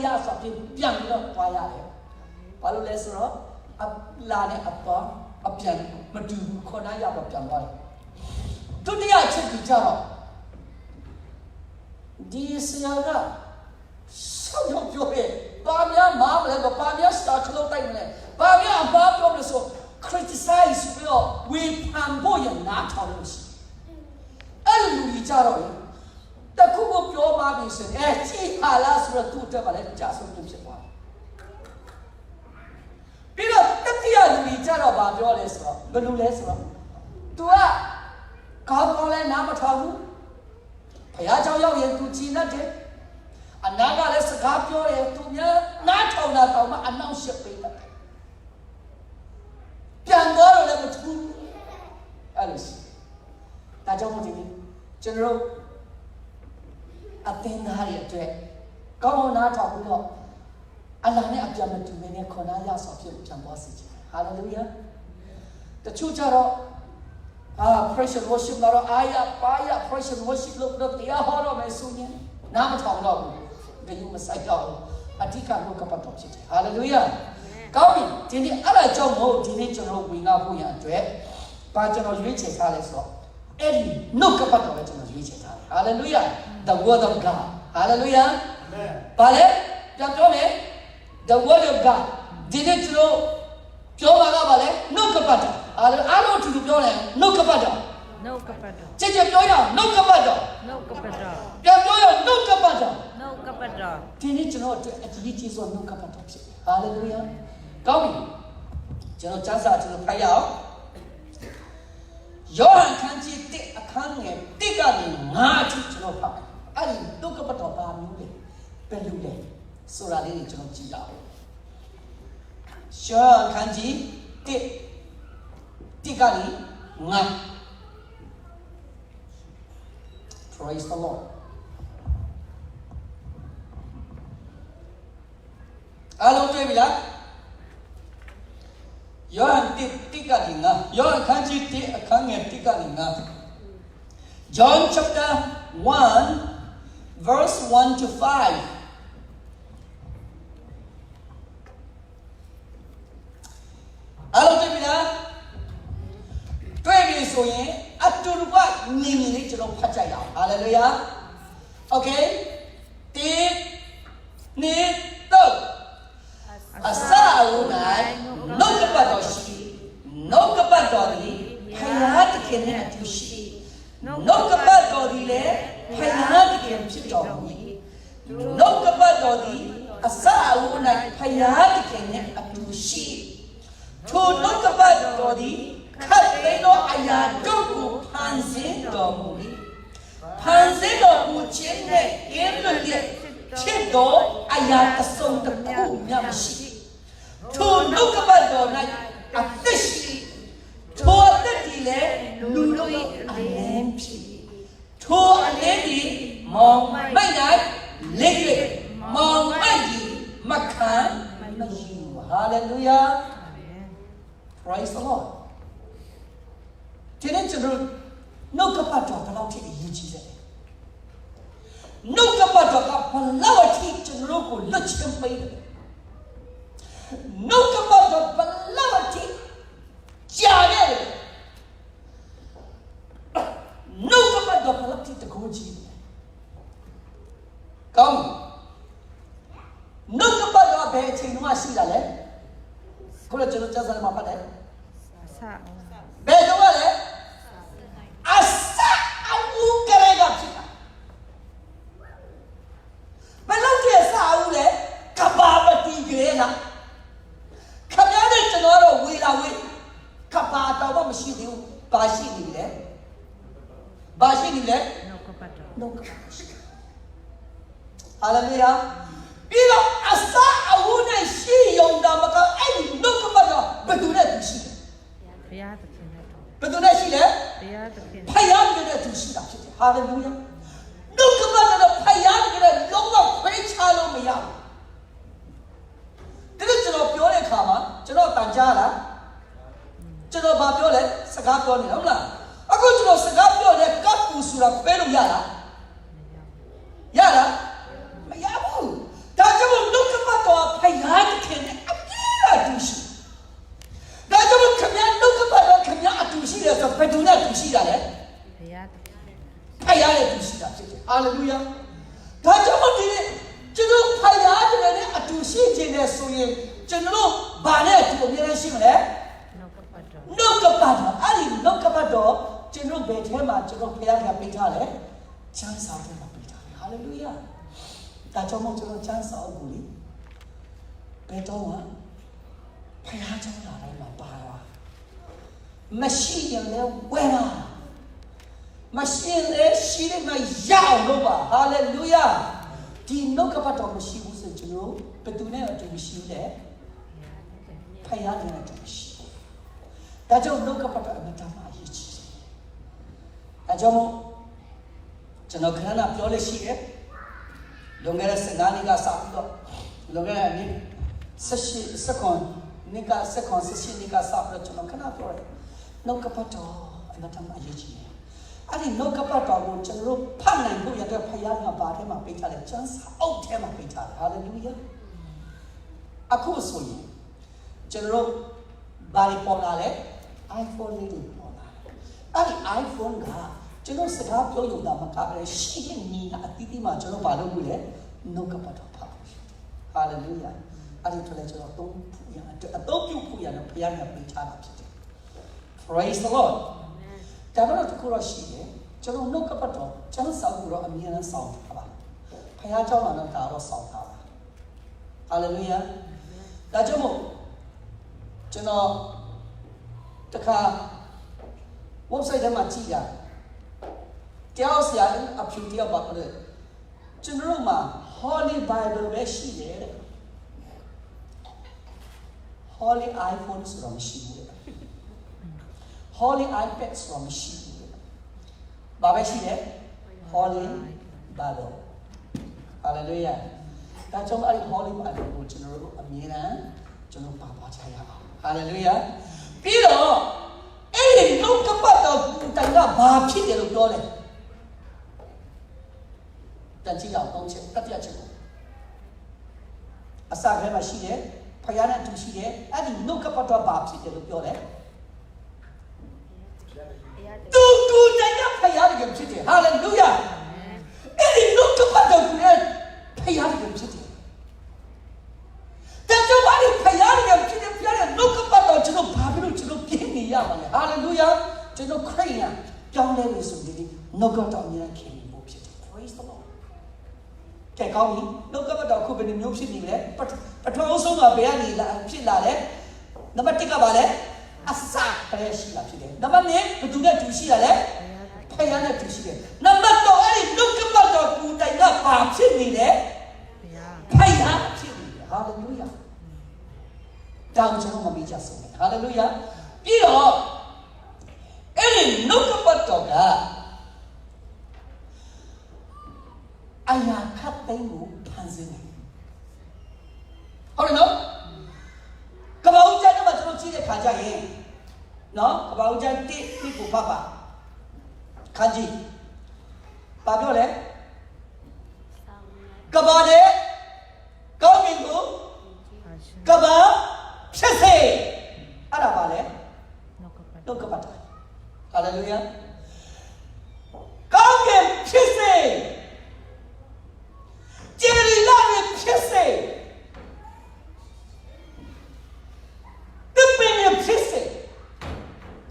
ရဆိုပြီးပြန်ပြီးတော့သွားရတယ်ဘာလို့လဲဆိုတော့အလာနဲ့အပေါ်အပြန်မတူဘူးခေါ်နာရတော့ပြန်သွားတယ်ဒုတိယချက်ကြီးကြတော့ဒီဆရာကဆောင်းပြောတယ်ဘာများမားမလဲဘာများစတာခလို့တိုက်မလဲဘာများအပါပြောလို့ဆို criticize ပြီးတော့ဝေဖန်ဖို့ရနားထောင်လို့ရှိအဲ့လိုလူကြီးကြတော့တခုကိုပြောမှပြီဆိုရင်ကြည်ဟာလားဆိုတော့သူ့အတွက်ကလည်းကြာဆုံးဖြစ်သွားတယ်ပြီးတော့တတိယလူကြီးကြတော့ဘာပြောလဲဆိုတော့ဘယ်လိုလဲဆိုတော့ तू ကကောင်းလဲနားမထောင်ဘူးဘုရားကျောင်းရောက်ရင် तू ကြည်တတ်တယ်အနာကလည်းစကားပြောတယ် तू များနားထောင်တာတောင်မှအနောက်ရှက်ပေးတတ်တယ်ပြန်တော့လည်းမထူးအဲ့လိုရှိဒါကြောင့်မို့ဒီနေ့ကျွန်တော်တို့အသင်သားရဲ့အတွက်ကောင်းနားထောင်ပြီးတော့အလာနဲ့အပြန်မတူနေတဲ့ခေါ်နာရဆော်ဖြစ်ပြန်သွားစေချင်ဟာလေလုယာတချို့ကြတော့ pressure worship တော့အာရပါရ pressure worship လို့တော့တရားဟောတော့မယ်ဆိုရင်နားမထောင်တော့ဘူးဘယ်လိုမဆိုင်တော့အဓိကလောကပတ်တော်ဖြစ်တယ်ဟာလေလုယာကောင်းပြီဒီနေ့အဲ့ဒါကြောင့်မို့ဒီနေ့ကျွန်တော်ဝင်ငါဖို့ရအတွက်ဘာကျွန်တော်ရွေးချယ်ထားလဲဆိုတော့အဲ့ဒီနှုတ်ကပတ်တော်ပဲကျွန်တော်ရွေးချယ်ထားတယ်ဟာလေလုယာ the word of God ဟာလေလုယာဘာလဲပြန်ပြောမယ် the word of God ဒီနေ့ကျွန်တော်ပြောမှာကဘာလဲနှုတ်ကပတ်တော်အားလုံးသူပြောတယ်နှုတ်ကပတ်တော်နှုတ်ကပတ်တော်ကြည့်ပြောရအောင်နှုတ်ကပတ်တော်နှုတ်ကပတ်တော်ပြန်ပြောရအောင်နှုတ်ကပတ်တော်နှုတ်ကပတ်တော်ဒီနေ့ကျွန်တော်အတွက်အကြီးကြီးဆုံးနှုတ်ကပတ်တော်ဖြစ်တယ်ဟာလေလုယာကောင်းပြီကျွန်တော်ကျမ်းစာကျွန်တော်ဖတ်ရအောင်ယောဟန်ခန်းကြီး1အခန်းငယ်1ကနေ9အထိကျွန်တော်ဖတ်အဲ့ဒီနှုတ်ကပတ်တော်ဘာမျိုးလဲဘယ်လိုလဲဆိုတာလေးကျွန်တော်ကြည့်ရအောင်ယောဟန်ခန်းကြီး1ကနေ9 Praise the Lord အားလုံးတွေ့ပြီလားယောဟန်1ကနေ9ယောဟန်ခန်းကြီး1အခန်းငယ်1ကနေ9 John chapter 1 verse 1 to 5အားလုံးတွေ့ပြီလားတွေ့ပြီဆိုရင်အတူတူကနေနေလေးကျွန်တော်ဖတ်ကြရအောင်ဟာလေလုယာโอเคတိနေတော့အစာအုံး၌နှုတ်ကပတ်တော်ရှိနှုတ်ကပတ်တော်သည်ဖယားတခင်နဲ့အတူရှိနှုတ်ကပတ်တော်သည်လည်းဖယားတခင်ဖြစ်တော်မူ၏နှုတ်ကပတ်တော်သည်အစာအုံး၌ဖယားတခင်နဲ့အတူရှိထိုနှုတ်ကပတ်တော်သည်ခတ်သိမ်းသောအရာတို့ကိုဖန်ဆင်းတော်မူ၏ဖန်ဆင်းတော်မူခြင်းနဲ့ကင်းလွတ်လျက်ဖြစ်သောအရာအစုံတစ်ခုမျှမရှိထိုနှုတ်ကပတ်တော်၌အသက်ရှိထိုအသက်ဒီလည်းလူတို့၏အလင်းဖြစ်ထိုအလင်းဒီမောင်မိုက်၌လက်၍မောင်မိုက်ဒီမခံမရှိဘူး Hallelujah Praise the Lordဒီနေ့ကျွန်တော်နှုတ်ကပတ်တော်ဘယ်လောက်ထိအရေးကြီးလဲနှုတ်ကပတ်တော်ကဘယ်လောက်အထိကျွန်တော်ကိုလွတ်ချင်ပေးတယ်နှုတ်ကပတ်တော်ဘယ်လောက်အထိကြာတယ်နှုတ်ကပတ်တော်ဘယ်လောက်အထိတကူကြီးလဲကောင်းနှုတ်ကပတ်တော်ဘယ်အချိန်မှရှိတာလဲခုနကကျွန်တော်ကြားစားမှာဖတ်တယ်ဘယ်တော့လဲအစအဝူကလေးကဖြစ်တာဘယ်လောက်ကျအစအဝူလဲကဘာပတိကလေးလားခမရတဲ့ကျွန်တော်တို့ဝေလာဝေကဘာတော့မရှိသေးဘူးဘာရှိနေလဲဘာရှိနေလဲနှုတ်ကပတ်တော်နှုတ်ကပတ်တော်ဟာလေလုယာပြီးတော့အစအဝူနဲ့ရှိယုံတာမကအဲ့ဒီနှုတ်ကပတ်တော်ဘယ်သူနဲ့သူရှိလဲဘုရားသခင်နဲ့ဘယ်သူနဲ့ရှိလဲဘုရားသခင်ဖယားနဲ့သူရှိတာဖြစ်တယ်ဟာလေလုယာနှုတ်ကပတ်တော်ဖယားနဲ့လုံးဝခွဲခြားလို့မရဘူးဒီလိုကျွန်တော်ပြောတဲ့အခါမှာကျွန်တော်တန်ကြားလားကျွန်တော်ဘာပြောလဲစကားပြောနေဟုတ်လားအခုကျွန်တော်စကားပြောတဲ့ကပ်ပူဆိုတာဖဲလို့ရလားရလားမရဘူးဒါကြောင့်နှု လေလုယာဒါကြောင့်ဒီကျွန်တော်ဖယားတယ်နဲ့အတူရှိခြင်းနဲ့ဆိုရင်ကျွန်တော်ဘာနဲ့အတူအမြဲတမ်းရှိမလဲ နှုတ်ကပတ်တော် နှုတ်ကပတ်တော်အဲ့ဒီနှုတ်ကပတ်တော်ကျွန်တော်ဘယ်ထဲမှာကျွန်တော်ဖယားကပေးထားလဲချမ်းသာထဲမှာပေးထားတယ်ဟာလေလုယာဒါကြောင့်မို့ကျွန်တော်ချမ်းသာကိုလေဘယ်တော့မှဖယားချမ်းသာတိုင်းမှာပါလာမရှိရင်လည်းဝဲပါမရှိရင်လည်းရှိတယ်မှာရအောင်လုပ်ပါဟာလေလုယာဒီနှုတ်ကပတ်တော်မရှိဘူးဆိုကျွန်တော်ဘယ်သူနဲ့အတူမရှိဘူးလေဖယားနဲ့အတူမရှိဒါကြောင့်နှုတ်ကပတ်တော်အမြဲတမ်းအရေးကြီးတယ်ဒါကြောင့်ကျွန်တော်ခဏပြောလို့ရှိတယ်လွန်ခဲ့တဲ့7နှစ်ကစပြီးတော့လွန်ခဲ့တဲ့နှစ်18စက္ကွန်နှစ်ကစက္ကွန်18နှစ်ကစပြီးတော့ကျွန်တော်ခဏပြောတယ်နှုတ်ကပတ်တော်အမြဲတမ်းအရေးကြီးတယ်အဲ့ဒီနှုတ်ကပတ်တော်ကိုကျွန်တော်ဖတ်နိုင်ဖို့ရတဲ့ဖယားကဘာထဲမှာပေးထားလဲကျမ်းစာအုပ်ထဲမှာပေးထားတယ်ဟာလေလုယာအခုဆိုရင်ကျွန်တော်ဘာတွေပေါ်လာလဲ iPhone လေးတွေပေါ်လာတယ်အဲ့ဒီ iPhone ကကျွန်တော်စကားပြောရုံသာမကပဲရှိတဲ့ညီအတီးတီးမှာကျွန်တော်ဘာလုပ်လို့လဲနှုတ်ကပတ်တော်ဖတ်ဖို့ဟာလေလုယာအဲ့ဒီတော့ကျွန်တော်အသုံးပြုဖို့ရတဲ့ဖယားကပေးထားတာဖြစ်တယ် Praise the Lordဒါပေမဲ့တခုတော့ရှိတယ်ကျွန်တော်နှုတ်ကပတ်တော်ကျမ်းစာကိုတော့အမြဲတမ်းစောင့်ထားပါဖခင်เจ้าမှာတော့ဒါတော့စောင့်ထားပါဟာလေလုယာဒါကြောင့်မို့ကျွန်တော်တခါ website ထဲမှာကြည့်ရတရားဆရာအဖြူတရားပါလို့ကျွန်တော်တို့မှာ Holy Bible ပဲရှိတယ်တဲ့ Holy iPhone ဆိုတော့မရှိဘူးတဲ့Holy iPad ဆိုတာမရှိဘူး။ဘာပဲရှိလဲ Holy Bible Hallelujah ဒါကြောင့်အဲ့ဒီ Holy Bible ကိုကျွန်တော်တို့အမြဲတမ်းကျွန်တော်ပါချရအောင် Hallelujah ပြီးတော့အဲ့ဒီနှုတ်ကပတ်တော်တိုင်ကဘာဖြစ်တယ်လို့ပြောလဲတန်ကြည့်အောင်သုံးချက်တတိယချက်ကိုအစာထဲမှာရှိတယ်ဖယားနဲ့တူရှိတယ်အဲ့ဒီနှုတ်ကပတ်တော်ဘာဖြစ်တယ်လို့ပြောတယ်တူတိုင်းဖယားတကယ်ဖြစ်တယ်ဟာလေလုယာအဲ့ဒီနှုတ်ကပတ်တော်ကိုဖယားတကယ်ဖြစ်တယ်တကယ်ပါလေဖယားတကယ်ဖြစ်တယ်ဖယားရဲ့နှုတ်ကပတ်တော်ကျွန်တော်ဘာဖြစ်လို့ကျွန်တော်ပြင်းနေရမှာလဲဟာလေလုယာကျွန်တော်ခရိယာကြောင်းလဲလို့ဆိုပြီးနှုတ်ကပတ်တော်အများကြီးခင်ဖို့ဖြစ်တယ် Praise the Lord ကဲကောင်းပြီနှုတ်ကပတ်တော်ခုဘယ်နှမျိုးဖြစ်နေလဲပထမဆုံးမှာဘယ်ကနေလာဖြစ်လာလဲနံပါတ်1ကပါလဲအစကလေးရှိတာဖြစ်တယ်နံပါတ်2ဘယ်သူနဲ့တူရှိရလဲဖယားနဲ့တူရှိတယ်နံပါတ်3အဲ့ဒီနှုတ်ကပတ်တော်ကိုတိုင်ကဘာဖြစ်နေလဲဖယားဖြစ်နေတယ်ဟာလေလုယာတောင်းကျွန်တော်မမေ့ကြဆုံးဟာလေလုယာပြီးတော့အဲ့ဒီနှုတ်ကပတ်တော်ကအရာခတ်သိမ်းကိုဖန်ဆင်းတယ်ဟုတ်တယ်နော်ကဘာဦးကျမ်းမှာကျွန်တော်ကြည့်တဲ့ခါကျရင်နော်ကဘာဦးကျမ်းတိကိုဖတ်ပါခန်းကြီးဘာပြောလဲကဘာတဲ့ကောင်းကင်ကိုကဘာဖြစ်စေအဲ့ဒါပါလေနှုတ်ကပတ်တော်ဟာလေလုယာကောင်းကင်ဖြစ်စေဂျေရီလာဖြစ်စေဖြစ်စေ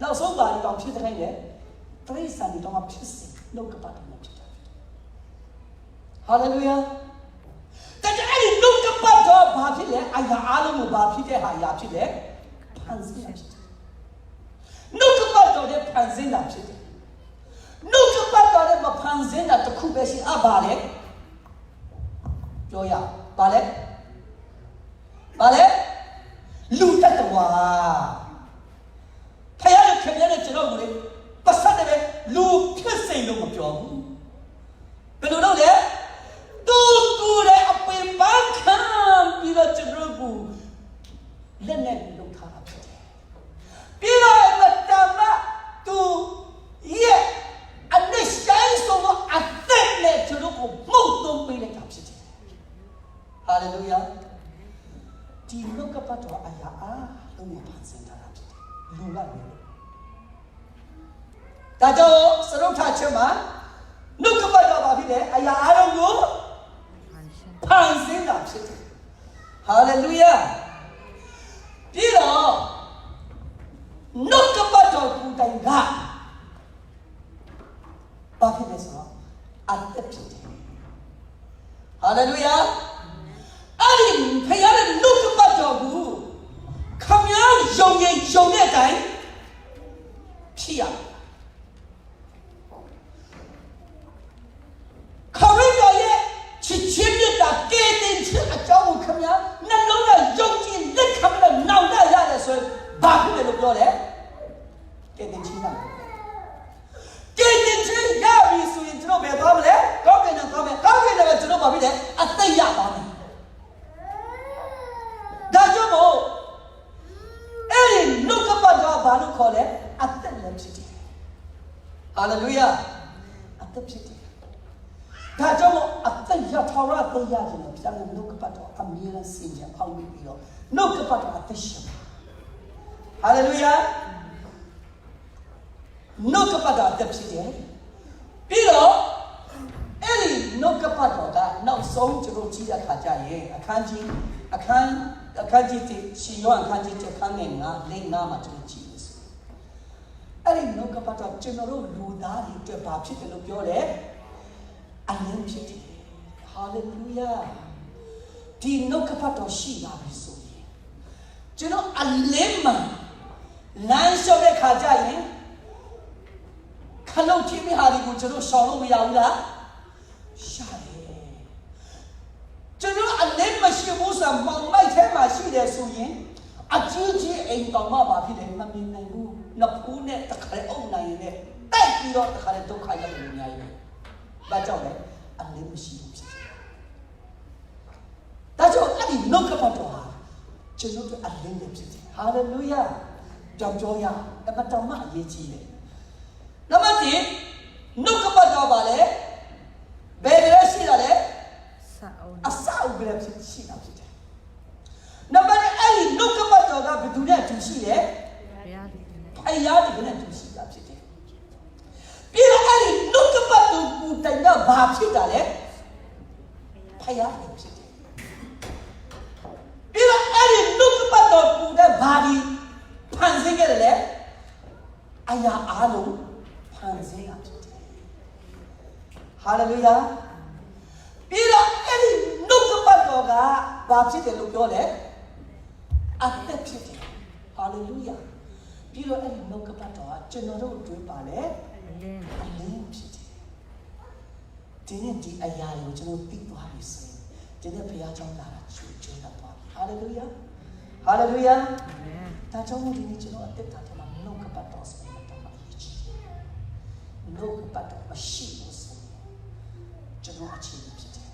နောက်ဆုံးပါးတောင်ဖြစ်တဲ့ရဲ့တရိษံဒီတော့ဖြစ်စေနှုတ်ကပတ်တော်နဲ့ဖြစ်တာဟာလေလုယာတဲ့အဲ့ဒီနှုတ်ကပတ်တော်ဘာဖြစ်လဲအရာအလုံးကိုဘာဖြစ်တဲ့ဟာအရာဖြစ်တယ်ဖန်ဆင်းတာဖြစ်တယ်နှုတ်ကပတ်တော်နဲ့ဖန်ဆင်းတာဖြစ်တယ်နှုတ်ကပတ်တော်နဲ့မဖန်ဆင်းတာတစ်ခုပဲရှိဘာလဲပြောရဘာလဲလူတတ်တော်ဖယားရဲ့ခင်ဗျားနဲ့ကျွန်တော်ကိုလေပတ်သက်တယ်လူဖြစ်စိန်လို့မပြောဘူးဘယ်လိုလုပ်လဲသူကိုယ်ရဲ့အပင်ပန်းခံပြီးတော့ကျွန်တော်ကိုလက်နဲ့လုပ်ထားတာဖြစ်တယ်ပြီးတော့မတမသူရဲ့အနစ်ဆိုင်ဆိုတော့အသက်နဲ့ကျွန်တော်ကိုမှုတ်သွင်းပေးလိုက်တာဖြစ်တယ်ဟာလေလုယာဒီနှုတ်ကပတ်တော်အရာအားလုံးကိုဖန်ဆင်းထားတာဖြစ်တယ်လူကလည်းဒါကြောင့်စရုပ်ထချက်မှာနှုတ်ကပတ်တော် တော်ဘာဖြစ်လဲအရာအလုံးကို ဖန်ဆင်း ဖန်ဆင်းတာဖြစ်တယ်ဟာလေလုယာပြီးတော့နှုတ်ကပတ်တော်ကိုတိုင်ကဘာဖြစ်လဲဆိုတော့အသက်ဖြစ်တယ်ဟာလေလုယာအဲ့ဒီဖခင်ရဲ့နှုတ်ကပတ်တော်ကိုခမည်းယုံရင်ယုံတဲ့အတိုင်းဖြစ်ရခမည်းတော်ရဲ့ချစ်ချင်းမြတ်တာကဲတင်ချစ်အကြောင်းကိုခမည်းနှလုံးနဲ့ယုံကြည်လက်ခံပြီးတော့နောင်တရတယ်ဆိုရင်ဘာဖြစ်လဲလို့ပြောတယ်ကဲတင်ချင်တာကဲတင်ချင်ရပြီဆိုရင်ကျွန်တော်ဘယ်သွားမလဲကောင်းကင်နဲ့သွားမယ်ကောင်းကင်နဲ့ကျွန်တော်ဘာဖြစ်လဲအသက်ရပါမယ်ဒါကြောင့်မို့အဲ့ဒီနှုတ်ကပတ်တော်ဘာလို့ခေါ်လဲအသက်လည်းဖြစ်တယ်ဟာလေလုယာအသက်ဖြစ်တယ်ဒါကြောင့်မို့အသက်ရထောင်ရတဲ့ရခြင်းနဲ့ပြန်လို့နှုတ်ကပတ်တော်အမြဲတမ်းစင်ကြအောင်အောက်ပြီးတော့နှုတ်ကပတ်တော်အသက်ရှင်ဟာလေလုယာနှုတ်ကပတ်တော်အသက်ဖြစ်တယ်ပြီးတော့အဲ့ဒီနှုတ်ကပတ်တော်ကနောက်ဆုံးကျွန်တော်ကြည့်ရခါကြရင်အခန်းကြီးရှင်ယောဟန်အခန်းကြီးအခန်းငယ်9မှာကျွန်တော်ကြည့်နေစအဲ့ဒီနှုတ်ကပတ်တော်ကျွန်တော်တို့လူသားတွေအတွက်ဘာဖြစ်တယ်လို့ပြောတယ်အလင်းဖြစ်တယ်ဟာလေလုယာဒီနှုတ်ကပတ်တော်ရှိလာပြီဆိုရင်ကျွန်တော်အလင်းမှာလမ်းလျှောက်တဲ့ခါကြရင်ခလုံးချင်းမဟာဒီကိုကျွန်တော်ရှောင်လို့မရဘူးလားရှာတယ်ကျွန်တော်အလင်းမရှိဘူးဆိုမောင်မိုက်ထဲမှာရှိတယ်ဆိုရင်အကြီးကြီးအိမ်တော်မှပါဖြစ်တယ်မမြင်နိုင်ဘူးနှစ်ဖူးနဲ့တခါလေအုပ်နိုင်ရင်လည်းတိုက်ပြီးတော့တခါလေဒုက္ခရောက်နေနေရတယ်ဘာကြောင့်လဲအလင်းမရှိဘူးဖြစ်တယ်ဒါကြောင့်အဲ့ဒီနှုတ်ကပတ်တော်ဟာကျွန်တော်တို့အလင်းနဲ့ဖြစ်တယ်ဟာလေလုယာကြောင်ကြောရအမတော်မှအရေးကြီးတယ်နံပါတ်1နှုတ်ကပတ်တော်ပါလေဘယ်လိုရှိတာလဲ စာအုပ် အဆောက်အဦပဲရှိတာဖြစ်တယ်နံပါတ်2အဲ့ဒီနှုတ်ကပတ်တော်ကဘယ်သူနဲ့အတူရှိလဲ ဘုရားသခင်နဲ့ အရာဒီနဲ့အတူရှိတာဖြစ်တယ်ပြီးတော့အဲ့ဒီနှုတ်ကပတ်တော်ကိုတိုင်တော့ဘာဖြစ်တာလဲဖယားပဲဖြစ်တယ်ပြီးတော့အဲ့ဒီနှုတ်ကပတ်တော်ကိုတဲ့ဘာဒီဖန်ဆင်းခဲ့တယ်လေအရာအားလုံးဖန်ဆင်းရဖြစ်တယ်ဟာလေလုယာပြီးတော့အဲ့ဒီနှုတ်ကပတ်တော်ကဘာဖြစ်တယ်လို့ပြောလဲအသက်ဖြစ်တယ်ဟာလေလုယာပြီးတော့အဲ့ဒီနှုတ်ကပတ်တော်ကကျွန်တော်တို့အတွင်းပါလေ အလင်း အလင်းဖြစ်တယ်ဒီနေ့ဒီအရာကိုကျွန်တော်သိသွားပြီဆိုရင်ဒီနေ့ဘုရားကြောင့်လာတာချူချူလာသွားပြီဟာလေလုယာဟာလေလုယာ အာမင် ဒါကြောင့်မို့ဒီနေ့ကျွန်တော်အသက်တာထဲမှာနှုတ်ကပတ်တော်ဆိုတဲ့တော့အရေးကြီးတယ်နှုတ်ကပတ်တော်မရှိဘူးဆိုရင်ကျွန်တော်အခြေအနေဖြစ်တယ်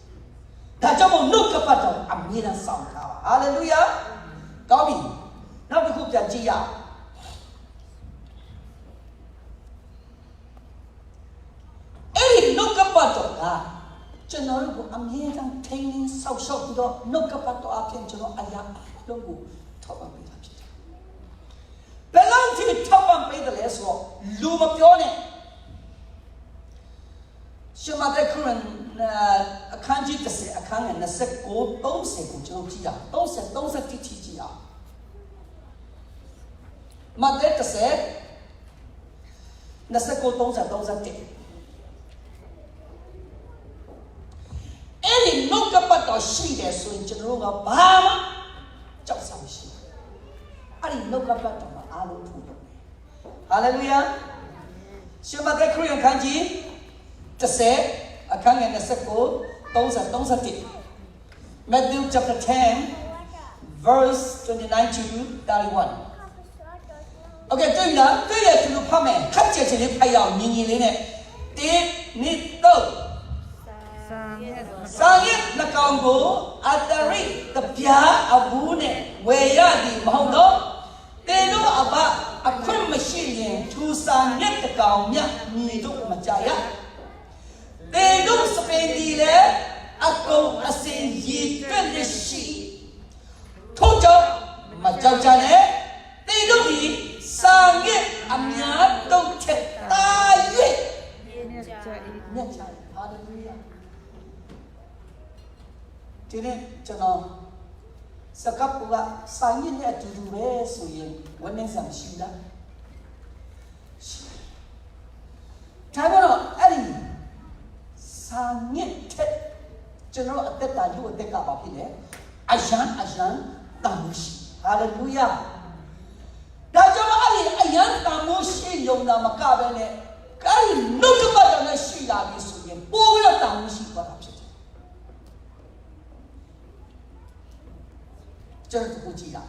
ဒါကြောင့်မို့နှုတ်ကပတ်တော်အမြဲတမ်းဆောင်ထားပါဟာလေလုယာကောင်းပြီနောက်တစ်ခုပြန်ကြည့်ရအောင်အဲ့ဒီနှုတ်ကပတ်တော်ကကျွန်တော်တို့ကိုအမြဲတမ်းထိန်းသိမ်းဆောက်ရှောက်ပြီးတော့နှုတ်ကပတ်တော်အပြင်ကျွန်တော်အရာအလုံးကိုထောက်ပံ့ပေးတာဖြစ်တယ်ဘယ်လောက်ထိထောက်ပံ့ပေးတယ်လဲဆိုတော့လူမပြောနဲ့ရှမတဲ့ခရစ်အခန်းကြီး30အခန်းငယ်29 30ကိုကျွန်တော်ကြည့်ရအောင်30 31ထိကြည့်ရအောင်မဿဲ30 29 30 31အဲ့ဒီနှုတ်ကပတ်တော်ရှိတယ်ဆိုရင်ကျွန်တော်တို့ကဘာမှကြောက်စရာမရှိဘူးအဲ့ဒီနှုတ်ကပတ်တော်မှာအားလုံးထူတယ်ဟာလေလုယာရှမသက်ခရစ်ယာန်ခန်းကြီး30အခန်းငယ်29 30 31 Matthew chapter 10 verse 29 to 31 Okay တွေ့ပြီလားတွေ့ရသူတို့ဖတ်မယ်ခက်ချက်ချင်းလေးဖတ်ရအောင်မြင်မြင်လေးနဲ့1 2 3စာရစ်နှကောင်ကိုအတရိတပြားအဘူးနဲ့ဝယ်ရသည်မဟုတ်တော့တင်တို့အဘအခွင့်မရှိရင်ထူစာရစ်တကောင်မြတ်ညီတို့မကြရတင်တို့စပင်ဒီလေအကုန်အစင်ရည်တွက်လက်ရှိထို့ကြောင့်မကြောက်ကြနဲ့တင်တို့ဒီစာရစ်အများတုတ်ထက်တာ၍မြတ်ကြဟာလေလု ဒီနေ့ကျွန်တော်စကပ်ကဆိုင်ရတဲ့အတူတူပဲဆိုရင်ဝန်နေစမ်းရှိလားဒါကတော့အဲ့ဒီဆိုင်ရတဲ့ကျွန်တော်အသက်တာလူအသက်ကပါဖြစ်တယ်အယံတန်ရှိဟာလေလုယာဒါကြောင့်အဲ့ဒီအယံတန်ရှိယုံတာမကပဲနဲ့အဲ့ဒီနှုတ်ကပတ်တော်နဲ့ရှိလာပြီဆိုရင်ပို့ပြီးတော့တန်ရှိသွားတာဖြစ်တယ်ကျွန်တော်ကိုကြည့်တာ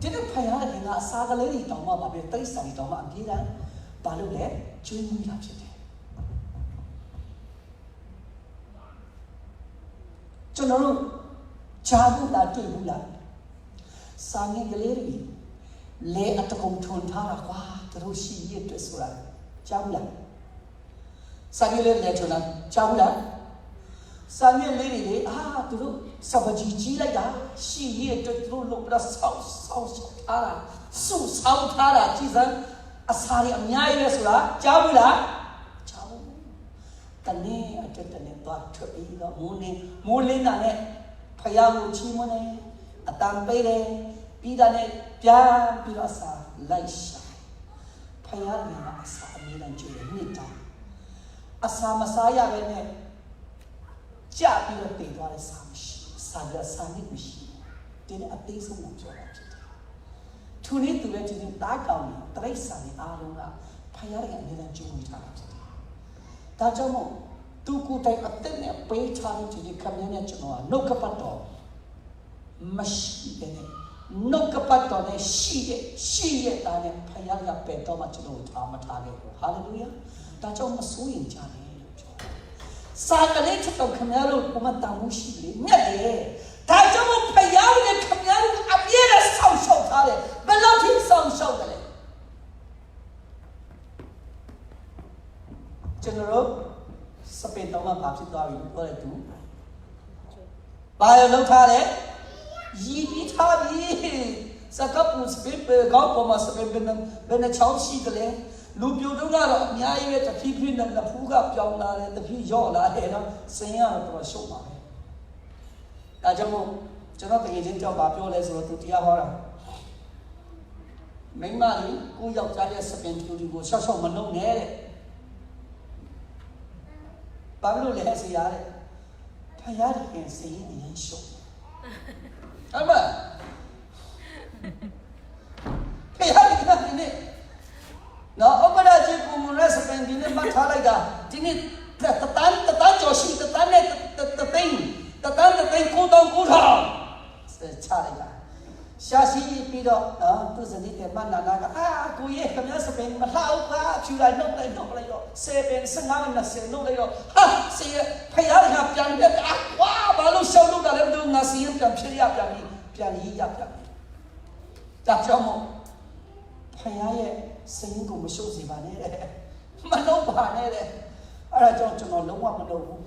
ဒီနေ့ဖယားတဲ့ကအစာကလေးတွေတောင်မှပါပဲတိတ်ဆန်တွေတောင်မှအပြေးတန်းဘာလို့လဲကျွေးမွေးတာဖြစ်တယ်ကျွန်တော်တို့ဂျာဘူးလားတွေ့ဘူးလားစာငယ်ကလေးတွေလဲအတကုံထွန်ထားတာကွာတို့ရှိရတဲ့ဆိုတာကြားဘူးလားစာငယ်လေးလဲထွန်တာကြားဘူးလားစာငယ်လေးတွေတို့စပကြီးကြီးလိုက်တာရှိရတဲ့တို့လို့ပြဆောက်ထားတာစုဆောက်ထားတာကြည်စမ်းအစာတွေအများကြီးပဲဆိုတာကြားဘူးလားကြားဘူးတနေ့အတွက်တနေ့တော့ထွက်ပြီးတော့မိုးလင်းတာနဲ့ဖယားကိုချီးမွမ်းတယ်အတန်ပေးတယ်ပြီးတာနဲ့ပြန်ပြီးတော့စာလိုက်ရှာဖယားကအစာအမြဲတမ်းကြည့်နှစ်တာအစာမစားရပဲနဲ့ကြာပြီးတော့တည်သွားတဲ့စာမရှိစာနစ်မရှိဒီနေ့အသေးဆုံးကိုပြောတာဖြစ်တယ်သူနဲ့သူလည်းဒီနေ့တားကောင်းတယ်တရိတ်စာနဲ့အားလုံးကဖယားကအမြဲတမ်းကြိုးဝင်ထားတာဖြစ်တယ်ဒါကြောင့်မို့သူကိုယ်တိုင်အသက်နဲ့ပေးချတဲ့ဒီခမည်းနဲ့ကျွန်တော်ကနှုတ်ကပတ်တော်မရှိတဲ့နှုတ်ကပတ်တော်နဲ့ရှိရဲ့တာနဲ့ဖယားကပဲတော့မှကျွန်တော်ထားမထားခဲ့ဘူးဟာလေလုယာဒါကြောင့်မစိုးရင်ကြတယ်လို့ပြောစာကလေးချက်တော့ခမည်းလို့ဘုမတောင်းမှုရှိလေမြတ်တယ်ဒါကြောင့်မို့ဖယားနဲ့ခမည်းလို့အပြည့်နဲ့ဆောက်ရှောက်ထားတယ်ဘယ်လောက်ထိဆောက်ရှောက်တယ်လဲကျွန်တော်စပင်တော့မှဘာဖြစ်သွားပြီပြောတဲ့သူဘာရလောက်ထားလဲရည်ပြီးထားပြီစကပ်ပူစပင်ကောက်ပေါ်မှာစပင်ဘယ်နဲ့ချောင်းရှိတယ်လဲလူပြိုတော့ကတော့အများကြီးပဲတဖြည်းဖြည်းနဲ့လက်ဖူးကပြောင်းလာတယ်တဖြည်းရော့လာတယ်နော်စင်ရတော့ရှုပ်ပါပဲဒါကြောင့်မို့ကျွန်တော်တကယ်ချင်းကြောက်ပါပြောလဲဆိုတော့သူတရားဟောတာမိမလေးကိုယောက်ျားရဲ့စပင်တူကိုရှော့ရှော့မနှုတ်နဲ့တဲ့ဘာလို့လဲဆရာတဲ့ဖယားတဲ့စိတ်ရင်းရှုပ်အမဖယားကဒီနေ့နော်အမရာကြီးကိုမရစပန်ဒီနေ့မထားလိုက်တာဒီနေ့တန်ကျော်ရှိတန်နဲ့တသိန်းကိုတောင်းကိုထားချလိုက်တာရှာရှိပြီးတော့နော်သူစနေတယ်မနာနာကကိုရဲ့ခမစပင်မလှအောင်ပါဖြူလိုက်နှုတ်လိုက်တော့7 15 20နှုတ်လိုက်တော့စီဖယားကပြန်တက်ဝါဘာလို့ရှောက်လို့တယ်လဲမသိဘူးငါစီရင်ပြန်ဖြစ်ရပြန်ရေးရပြန်ဒါကြောင့်မို့ဖယားရဲ့စိတ်ကိုမရှုပ်စေပါနဲ့တဲ့မနှုတ်ပါနဲ့တဲ့အဲ့ဒါကြောင့်ကျွန်တော်လုံးဝမနှုတ်ဘူး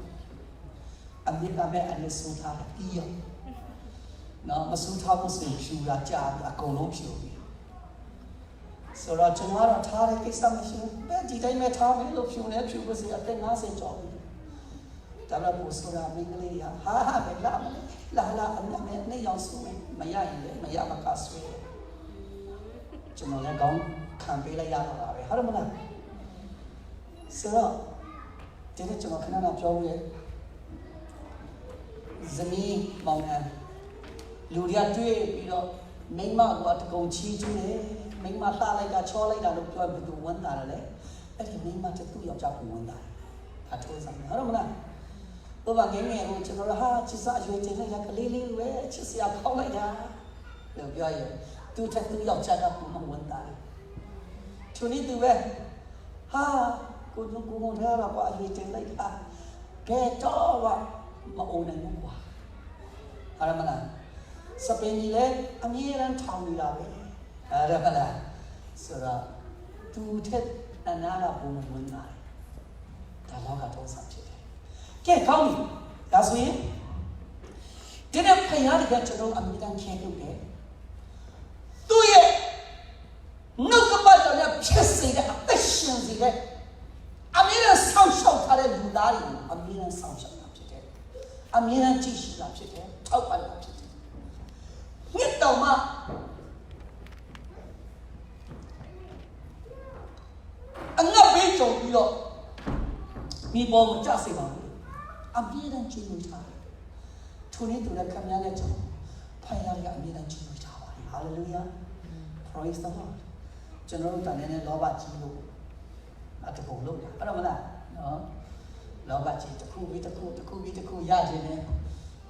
အမြဲတမ်းပဲအဲ့လိုဆုံးထားတယ်ပြီးရောနော်မဆူထားဖို့ဆိုဖြူတာကြာအကုန်လုံးဖြူပြီဆိုတော့ကျွန်တော်ကတော့ထားတဲ့ကိစ္စမရှိဘူးပဲဒီတိုင်းပဲထားမယ်လို့ဖြူနေဖြူပါစေအသက်50ကျော်ပြီဒါလည်းပို့ဆိုတာမင်းကလေးဟာပဲလာအမြဲနဲ့ရောက်ဆိုမရရင်လည်းမရမကဆွေးကျွန်တော်လည်းကောင်းခံပေးလိုက်ရတော့တာပဲဟုတ်တယ်မလားဆိုတော့ဒီနေ့ကျွန်တော်ခဏပြောရဲဇမီးမောင်နှံလူရတွေ့ပြီးတော့မိမကတကုံချီးကျူးတယ်မိမလှလိုက်တာချောလိုက်တာလို့ပြောပြီးသူဝန်တာတယ်အဲ့ဒီမိမတသူ့ယောက်ျားကိုဝန်တာအထိုးဆိုင်ဟုတ်တယ်မလားဘုရားငယ်ဟိုကျွန်တော်ချစ်စအရွယ်တင်လိုက်ကလေးလေးပဲချစ်စရာဖောက်လိုက်တာလို့ပြောရင်သူ့သူ့ယောက်ျားကပုံမှန်ဝန်တာသူနေသူပဲကိုထဲတော့ကွာအရွယ်တင်လိုက်တာကဲတော့မအိုးနိုင်ဘူးကွာဟုတ်တယ်မလားစပင်ကြီးလည်းအမြဲတမ်းထောင်နေတာပဲအဲ့ဒါမလားဆိုတော့သူထက်အနာကဘုံဝင်လာတယ်ဒါတော့ကတော့ဆက်ဖြစ်တယ်ကဲကောင်းပြီဒါဆိုရင်ဒီနေ့ဖယားကကျွန်တော်အမြဲတမ်းချဲလုပ်တယ်သူရဲ့နှုတ်ကပတ်တော်နဲ့ဖြစ်စေတဲ့အသက်ရှင်စေတဲ့အမြဲတမ်းဆောင်းရှောက်ထားတဲ့လူသားတွေကိုအမြဲတမ်းဆောင်းရှောက်တာဖြစ်တယ် အမြဲတမ်းကြည့်ရှိတာဖြစ်တယ်ထောက်ပံ့တာဖြစ်တယ်မြတ်တော်မှာအငတ်ပေးကြုံပြီးတော့မိပေါ်ကိုကြစေပါဘူးအမြဲတမ်းကြည့်လို့ထားတယ်ထိုနေ့သူလည်းခံရတဲ့ကြောင့်ဖိုင်ရကအမြဲတမ်းကြည့်လို့ထားပါတယ်ဟာလေလုယာ praise the lord ကျွန်တော်တို့တန်တဲ့လောဘကြီးလို့အတကုန်လို့အဲ့တော့မလားနော်လောဘကြီးတစ်ခုပြီးတစ်ခုရခြင်းနဲ့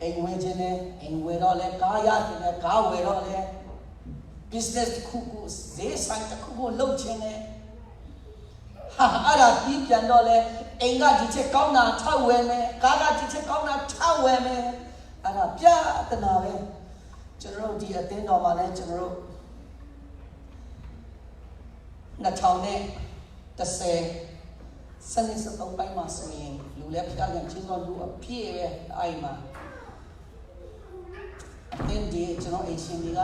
အိမ်ဝယ်ခြင်းနဲ့အိမ်ဝယ်တော့လဲကားရခြင်းနဲ့ကားဝယ်တော့လဲ business တစ်ခုကိုဈေးဆိုင်တစ်ခုကိုလုပ်ခြင်းနဲ့ဟာအဲ့ဒါပြီးပြန်တော့လဲအိမ်ကဒီချက်ကောင်းတာထောက်ဝယ်မယ်ကားကဒီချက်ကောင်းတာထောက်ဝယ်မယ်အဲ့ဒါပြတနာပဲကျွန်တော်တို့ဒီအသင်းတော်မှာလဲကျွန်တော်တို့2010စနေစတော့ပိုင်းမှာဆိုရင်လူလည်းဖျားပြန်ချင်းတော့လူအပြည့်ပဲအဲ့မှာအတင်းဒီကျွန်တော်အိမ်ရှင်တွေက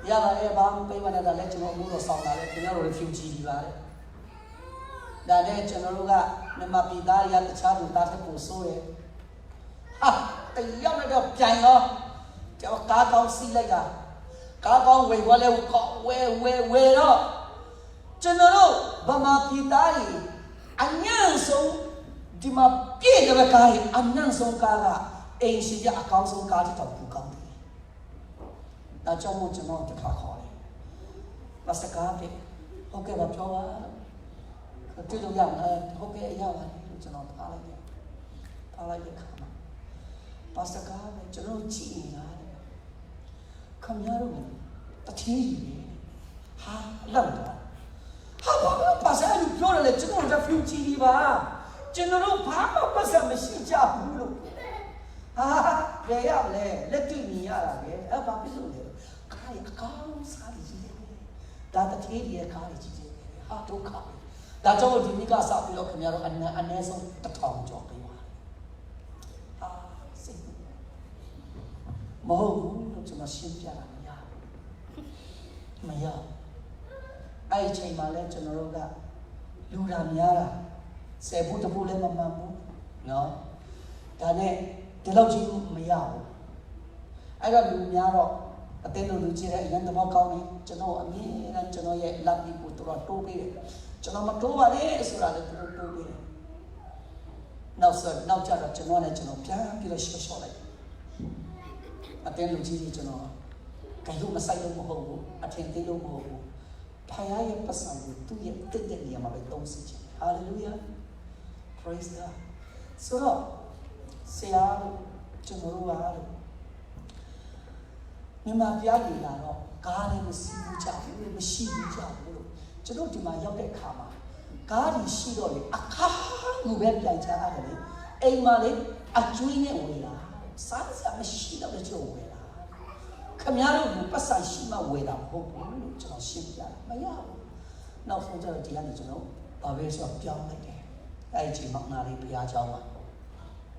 ရပါတယ်ဘာမှပေးမနေတာလဲကျွန်တော်မှုတော့ဆောင်တာလဲကျွန်တော်တို့ refugee တွေပါလေဒါနဲ့ကျွန်တော်တို့ကမြန်မာပြည်သားရတခြားလူသားတွေပို့ဆိုးတယ်ဟာတယောက်နဲ့တော့ပြန်ရောကျွန်တော်ကားကောင်းစီးလိုက်တာကားကောင်းဝယ်သွားလဲဝယ်တော့ကျွန်တော်တို့ဗမာပြည်သားတွေအညံ့ဆုံးဒီမှာပြည့်တဲ့ကားတွေအညံ့ဆုံးကားကအိမ်ရှိကြအကောင်းဆုံးကားတစ်ထောင်ပူကောင်းတယ်။ဒါကြောင့်မို့ကျွန်တော်တစ်ခါခေါ်တယ်။ပါစကားတဲ့ဟုတ်ကဲ့ပါပြောပါတွေ့လို့ရမယ်ဟုတ်ကဲ့ရပါတယ်လို့ကျွန်တော်ထားလိုက်တယ်။ထားလိုက်တဲ့ခါမှာပါစကားပဲကျွန်တော်ကြည့်နေတာခမရတော့တတိယကြီးဟာလောက်တော့ဟာဘာပါစကားလို့ပြောတယ်လေကျွန်တော်တို့ refugee ပါကျွန်တော်တို့ဘာမှပတ်စံမရှိကြဘူးလို့ဟာဘယ်ရမလဲလက်တွေ့မြင်ရတာပဲအဲ့ဘာဖြစ်လို့လဲခါရအကောင်းစားကြီးတယ်ဒါတတိယရဲ့ခါရကြီးတယ်ဟာဒုက္ခဒါကြောင့်ဒီမိကစားပြီးတော့ခင်ဗျားတို့အနည်းဆုံး1000ကျော်ပေးပါဟာစိတ်မဟုတ်ဘူးလို့ကျွန်တော်ရှင်းပြတာမရအဲ့ဒီချိန်မှာလဲကျွန်တော်တို့ကလူတာများတာ10ဖို့တဖို့လည်းမမှန်ဘူးနော်ဒါနဲ့ဒီလောက်ကြီးမရဘူးအဲ့တော့လူများတော့အတင်းလို့လူကြီးတဲ့အရင်တော့ကောင်းနေကျွန်တော်အမြင်နဲ့ကျွန်တော်ရဲ့လက်ပြီးကိုတော့တိုးပေးတယ်ကျွန်တော်မတိုးပါနဲ့ဆိုတာလည်းသူတို့တိုးပေးတယ်နောက်ကျတော့ကျွန်တော်နဲ့ကျွန်တော်ပြန်ပြီးတော့ရှော့လိုက်အတင်းလူကြီးကြီးကျွန်တော်ကဲလို့မဆိုင်လို့မဟုတ်ဘူးအထင်သေးလို့မဟုတ်ဘူးဖခင်ရဲ့ပတ်စံကိုသူ့ရဲ့တက်တဲ့နေရာမှာပဲသုံးစီခြင်း hallelujah praise God ဆိုတော့ဆရာကျွန်တော်တို့ကမြန်မာပြားနေလာတော့ကားလည်းမရှိဘူးကြဘူးမရှိဘူးကြဘူးလို့ကျွန်တော်ဒီမှာရောက်တဲ့အခါမှာကားကြီးရှိတော့လေအခါကိုပဲပြန်ချရတယ်လေအိမ်မှာလေအကျွေးနဲ့ဝင်လာစားစရာမရှိတော့တဲ့ကျွန်တော်ဝင်လာခမရတို့ကပတ်စံရှိမှဝယ်တာမဟုတ်ဘူးလို့ကျွန်တော်ရှင်းပြတယ်မရဘူးနောက်ဆုံးကျတော့ဒီကနေကျွန်တော်ဘာပဲဆိုပြောင်းလိုက်တယ်အဲ့ဒီချိန်မှနာရီဘုရားကျောင်းမှာ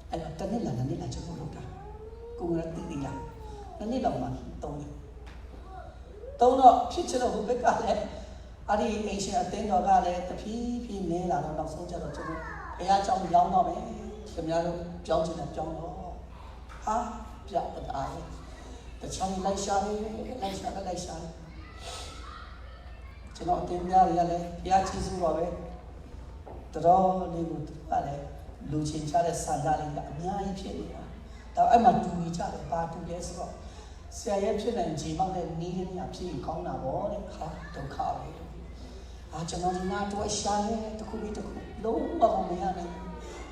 အဲ့တော့တနေ့လာကျွန်တော်လုပ်တာကိုယ်ကတိလာတနေ့လောက်မှတုံးတယ်တုံးတော့ဖြစ်ချင်တော့ဟိုဘက်ကလည်းအဲ့ဒီအိမ်ရှင်အတင်းတော်ကလည်းတဖြည်းဖြည်းနည်းလာတော့နောက်ဆုံးကျတော့ကျွန်တော်ဘုရားကျောင်းရောင်းတော့မယ်ခင်ဗျားတို့ပြောင်းချင်တယ်ပြောင်းတော့ဟာပြတ်တာတခြားလိုက်ရှာတယ်ကျွန်တော်အတင်းများရလည်းဘုရားချီးစုပါပဲတော်လေးကိုပါလေလူချင်းချတဲ့ဆန္ဒလေးကအများကြီးဖြစ်နေတာဒါအဲ့မှာတူကြီးကြတယ်ဘာတူလဲဆိုတော့ဆရာရဲ့ဖြစ်နိုင်ခြေမောက်တဲ့နီးလေးများဖြစ်ကောင်းတာပေါ့တဲ့ဟာဒုက္ခပဲကျွန်တော်ဒီမှာတော့ရှာရဲတခုပြီးတခုလုံးဝမရနိုင်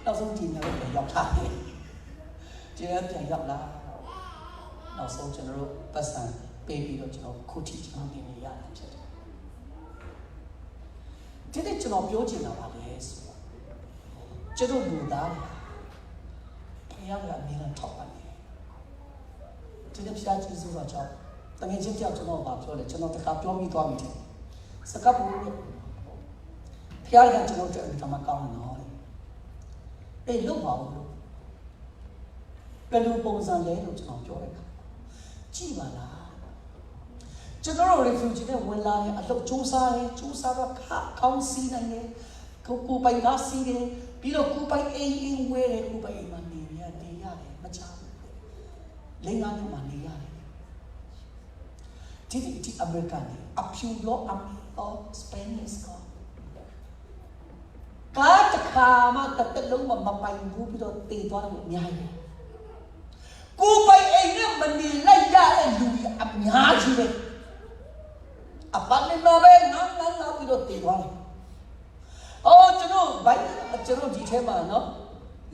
နောက်ဆုံးဒီနေ့ပြန်ရောက်ထားတယ်ဒီနေ့ပြန်ရောက်လာနောက်ဆုံးကျွန်တော်တို့ပတ်စံပေးပြီးတော့ကျွန်တော်ခုထိကျွန်တော်ပြင်နေရတာဖြစ်တယ်ဒီနေ့ကျွန်တော်ပြောချင်တာပါလေဆိုတော့ကျွန်တော်လူသားတွေဘုရားကအမြဲတမ်းထောက်ပံ့တယ်ဒီနေ့ဖျားကျေးဇူးတော်ကြောင့်တကယ်ချင်းကြောက်ကျွန်တော်ဘာပြောလဲကျွန်တော်တခါပြောပြီးသွားပြီတဲ့စကားဘူးလို့ဖျားကကျွန်တော်တို့အထမကောင်းနေတော့အေးလုံးပါဘူးလို့ဘယ်လိုပုံစံလဲလို့ကျွန်တော်ပြောလိုက်တာကြည့်ပါလားကျွန်တော်တို့ refugee နဲ့ဝင်လာရင်အလုပ်စူးစမ်းတော့ကောင်းစီးနိုင်တယ်ကိုပိုင်ကားစီးတယ်ပြီးတော့ကိုပိုင်အိမ်ဝဲတယ်ကိုပိုင်အိမ်မှာနေရတယ် လိင်္ဂနဲ့မှနေရတယ်ဒီအမေရိကန်အဖြူရောအမေရောစပိန်စ်ကောကားတစ်ခါမှတစ်သက်လုံးမပိုင်ဘူးပြီးတော့တည်သွားတယ်အများကြီးကိုယ်ပိုင်အိမ်နဲ့မနေလိုက်ရတဲ့လူကြီးအများကြီးပဲအပတ်နဲ့တော့ပဲငါပြီးတော့တည်သွားတယ်အော်ကျွန်တော်ဒီထဲမှာနော်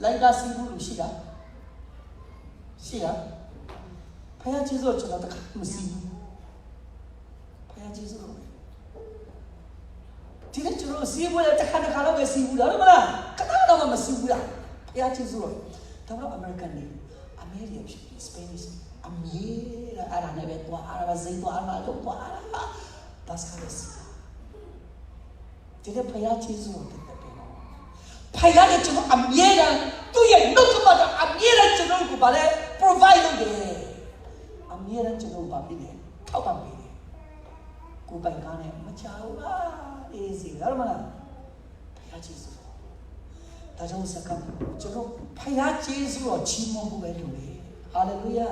လိုက်တာစီးဘူးလို့ရှိတာဖခင်ကျေးဇူးကျွန်တော်တခါမစီးဘူးဖခင်ကျေးဇူးတော့ဒီနေ့ကျွန်တော်စီးဘူးလေတခါတော့ပဲစီးဘူးလားမလားခဏတော့မစီးဘူးလားဖခင်ကျေးဇူးတော့ဒါတော့အမေရိကန်နေအမေရိကန်ဖြစ်စပိန်စ်အမေရိကန်အားနဲ့ပဲတော့အားပါစိတ်တော့အားမလို့တော့အားဒါစကားလေးစီးဒီနေ့ဖခင်ကျေးဇူးတော့ဖခင်လည်းကျွန်တော်အမြဲတမ်းသူ့ရဲ့နှုတ်ကပတ်တော်အမြဲတမ်းကျွန်တော်ကိုဗာလဲ provide လုပ်တယ်အမြဲတမ်းကျွန်တော်ဗာပြီးတယ်ထောက်ပံ့ပေးတယ်ကိုပိုင်ကားနဲ့မချဘူးလားအေးစီလားမလားဖခင်ကျေးဇူးဒါကြောင့်စကားကျွန်တော်ဖခင်ကျေးဇူးတော်ချီးမွမ်းဖို့ပဲလုပ်တယ်ဟာလေလုယာ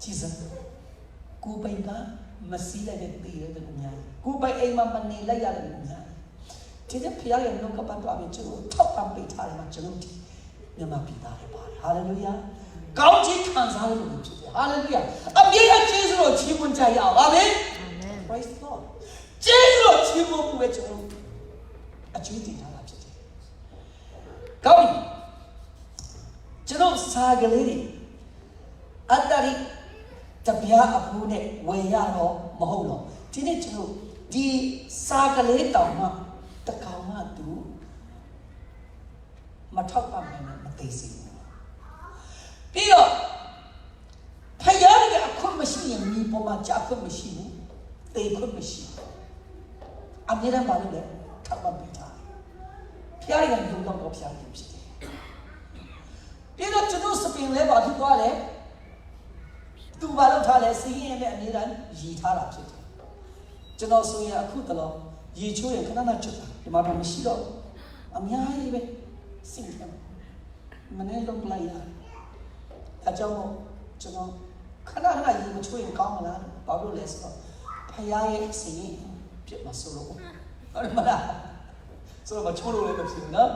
ကျေးဇူးကိုပိုင်ကားမစီးလိုက်တဲ့တည်တဲ့လူများကိုပိုင်အိမ်မှာမနေလိုက်ရတဲ့လူများဒီနေ့ဖခင်ရဲ့နှုတ်ကပတ်တော်အပြင်ကျွန်တော်ထောက်ပံ့ပေးထားတယ်မှာကျွန်တော်ဒီမြန်မာပြည်သားတွေပါတယ်ဟာလေလုယာကောင်းချီးခံစားရလို့ဖြစ်တယ်ဟာလေလုယာအပြည့်အကျေးဇူးတော်ချီးမွမ်းကြရအောင်အာမင် Praise the Lord ကျေးဇူးတော်ချီးမွမ်းမှုပဲကျွန်တော်အကျိုးတင်ထားတာဖြစ်တယ်ကောင်းပြီကျွန်တော်စာကလေးတွေအတ္တရိတပြားအဖို့နဲ့ဝယ်ရတော့မဟုတ်တော့ဒီနေ့ကျွန်တော်ဒီစာကလေးတောင်မှတကောင်မှသူမထောက်ပံ့နိုင်မသိစေဘူးပြီးတော့ဖယားရဲ့အခွင့်မရှိရင်မိပေါ်မှာကြာခွင့်မရှိဘူးတေခွင့်မရှိဘူးအမြဲတမ်းပါလို့လေထောက်ပံ့ပေးတာဖယားရဲ့လူတော်ဖယားရဲ့ဖြစ်တယ်ပြီးတော့ကျွန်တော်စပင်လဲပါဖြစ်သွားတယ်သူဘာလို့ထားလဲစီးရင်လည်းအမြဲတမ်းရည်ထားတာဖြစ်တယ်ကျွန်တော်ဆိုရင်အခုတလောရေချိုးရင်ခဏချွတ်တာဒီမှာတော့မရှိတော့အများကြီးပဲစိတ်ထဲမနေလုံးလိုက်ရအကြောင်းကျွန်တော်ခဏရေမချိုးရင်ကောင်းမလားဘာလို့လဲဆိုတော့ဖယားရဲ့စိတ်ပြတ်မဆိုလို့ဟုတ်မလားဆိုတော့မချိုးလို့လည်းမဖြစ်ဘူးနော်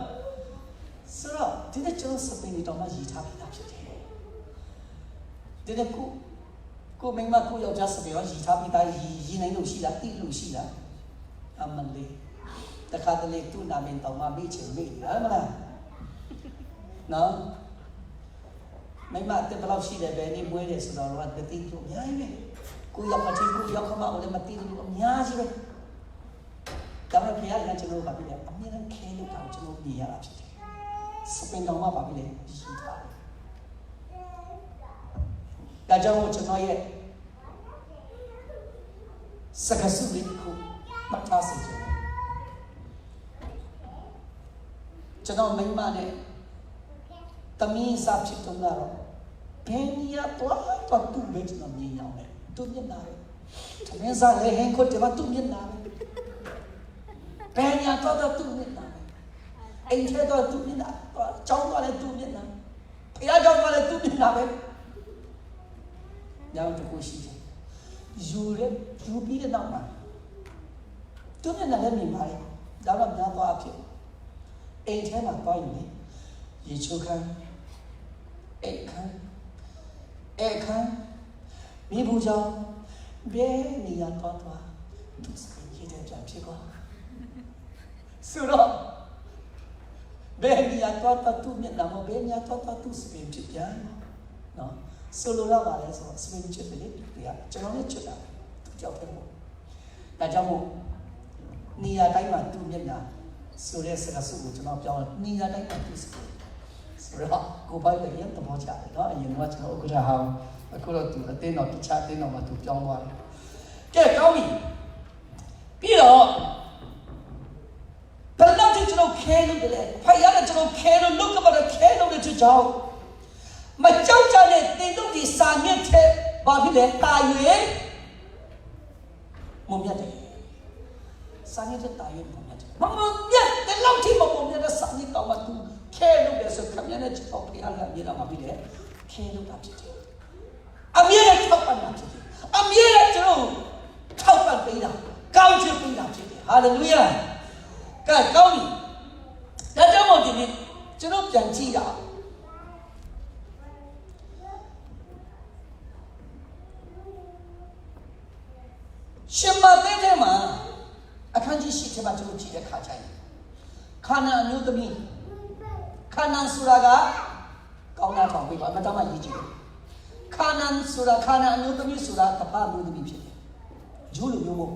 ဆိုတော့ဒီနေ့ကျွန်တော်စပင်းတော့မှရည်ထားပြီးသားဖြစ်တယ်ဒီနေ့ကိုမိမကိုယောက်ျားစပင်းရောရည်ထားပြီးသားရည်နိုင်လို့ရှိလားတိလို့ရှိလားအမလေးတခါတလေသူ့နာမည်တောင်မှမေ့ချင်မေ့တယ်မလားနော်မိမတက်ဘလောက်ရှိတယ်ပဲနေမွေးတယ်ဆိုတော့တတိတို့အများကြီးပဲကိုရောက်အချင်းကိုရောက်ခမအောင်လည်းမသိဘူးအများကြီးပဲဒါပေမဲ့ဖခင်ကကျွန်တော်ကပြတယ်အမြဲတမ်းခဲလို့တောင်ကျွန်တော်မြင်ရတာဖြစ်တယ်စပင်တော်မှာပါပြီလေရှိတာဒါကြောင့်ကျွန်တော်ရဲ့စကားစုလေးကိုမှတ်သားစေချင်တယ်ကျွန်တော်မိမနဲ့တမင်းစားဖြစ်တော့တော့ဘယ်နေရာတော့သူ့ပဲကျွန်တော်မြင်ရောက်တယ်သူမျက်နှာပဲတမင်းစားလည်းဟင်ကိုတမသူ့မျက်နှာပဲဘယ်နေရာတော့သူ့မျက်နှာပဲအိမ်ထဲတော့သူ့မျက်နှာကျောင်းသွားလည်းသူ့မျက်နှာဖခင်ကျောင်းသွားလည်းသူ့မျက်နှာပဲညောင်တကူရှိတယ်ယူပြီးတဲ့နောက်မှာသူမျက်နှာလည်းမြင်ပါတယ်ဒါတော့များသွားဖြစ်အိမ်ထဲမှာတွားရင်လေရေချိုးခန်းအခန်းမိဘူးကြောင့်ဘယ်နေရာတော့သူစပင်းရေးတဲ့ပြန်ဖြစ်သွားဆိုတော့ဘယ်နေရာတော့သူမျက်နှာမဘယ်နေရာတော့သူစပင်းဖြစ်ပြန်နော်ဆိုလိုတော့ပါလဲဆိုတော့စပင်းချစ်တယ်လေကျွန်တော်လည်းချစ်တာသူကြောက်တယ်ပေါ့ဒါကြောင့်မို့နေရာတိုင်းမှာသူမျက်နှာဆိုတဲ့စကားစုကိုကျွန်တော်ပြောင်းနေရာတိုင်းမှာသူစပင်းဆိုတော့ကိုပိုင်လည်းရတဲ့ဘောချတယ်နော်အရင်ကကျွန်တော်ဥက္ကဋ္ဌဟောင်းအခုတော့သူအတင်းတော့တခြားအတင်းတော့မှသူပြောင်းသွားတယ်ကဲကောင်းပြီပြီးတော့ဘယ်လောက်ကျွန်တော်ခဲလို့လဲဖယားကကျွန်တော်ခဲလို့လုတ်ကပါခဲလို့တဲ့ကြောင့်မကြောက်ကြတဲ့တင်တို့ဒီစာညက်တဲ့ဘာဖြစ်လဲတာရွေမုံမြတ်တယ်စာညက်တဲ့တာရွေမုံမြတ်တယ်မမြတ်တဲ့လောက်ထိမုံမြတ်တဲ့စာညက်တော့မှသူခဲလို့ပဲဆိုခမရတဲ့ကျွန်တော်ဖယားကမြေတော်မှာပြီးတယ် ခင်လို့တာဖြစ်တယ်အမြဲတမ်းထောက်ပံ့တာဖြစ်တယ်အမြဲတမ်းကျွန်တော်ထောက်ပံ့ပေးတာကောင်းချီးပေးတာဖြစ်တယ်ဟာလေလုယာကဲကောင်းပြီဒါကြောင့်မို့ဒီနေ့ကျွန်တော်ပြန်ကြည့်တာရှင်မသင်းထဲမှာအခန်းကြီး10ထဲမှာကျွန်တော်ကြည့်တဲ့ခါကျရင်ခါနာအမျိုးသမီးခါနာဆိုတာကကောင်းတာထောင်ပေးပါအမတမရေးကြည့်တယ်ခါနာဆိုတာခါနာအမျိုးသမီးဆိုတာကပ္ပအမျိုးသမီးဖြစ်တယ်ဂျိုးလိုမျိုးမို့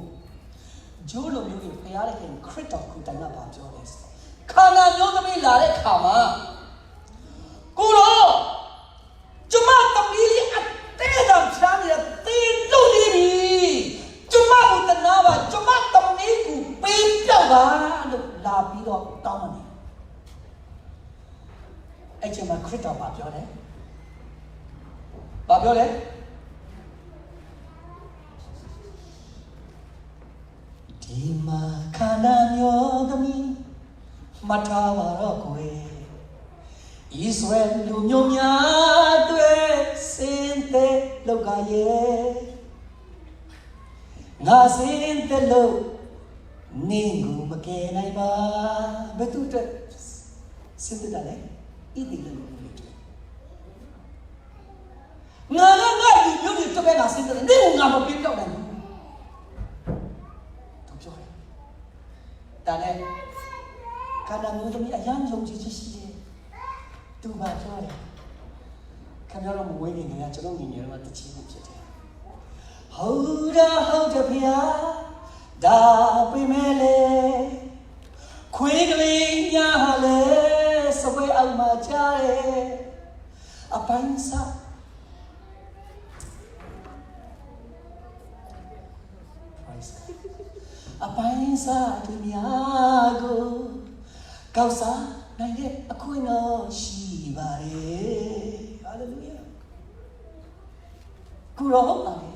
ဂျိုးလိုမျိုးကိုဖျားတဲ့ခင်ခရစ်တော်ကိုတိုင်ကပါပြောတယ်ခါနာမျိုးသမီးလာတဲ့ခါမှာကိုရောကျမသမီးလေးအတဲတော်ချမ်းနေတဲ့တင်းလို့နေပြီကျမကိုတနာပါကျမသမီးကိုပေးပြောက်ပါလို့လာပြီးတော့တောင်းတယ်အဲ့ချိန်မှာခရစ်တော်ပါပြောတယ်ဘာပြောလဲဒီမှာခန္ဓာမျိုးသမီးမထားပါတော့ကိုယ်ဣသရေလလူမျိုးများတွေ့စင်တဲ့လောကရဲ့ငါစင်တဲ့လို့နေကိုမကယ်နိုင်ပါဘယ်သူတဲ့စင်တဲ့တယ်ဣသရေလလူမျိုးတွေငါလူမျိုးတွေတော့ပဲငါစင်တဲ့နေကိုငါမပြေပြောက်နိုင်ဘူးသူပြောတယ်ဒါနဲ့ခန္ဓာမျိုးသမီးအယံယုံကြည်ခြင်းရှိတယ်သူပါပြောတယ်ခင်ဗျားတို့မဝေးနေကြကျွန်တော်ညီငယ်တော့တချီမှုဖြစ်တယ်ဟုတ်တယ်ဗျာဒါပေမဲ့လေခွေးကလေးညာလေစပွဲအောင်မှာချားတယ်အပန်းစားအပိုင်းစားသူများကိုကောက်စားနိုင်တဲ့အခွင့်တော်ရှိပါတယ်ဟာလေလုယာကိုရောဟုတ်ပါလေ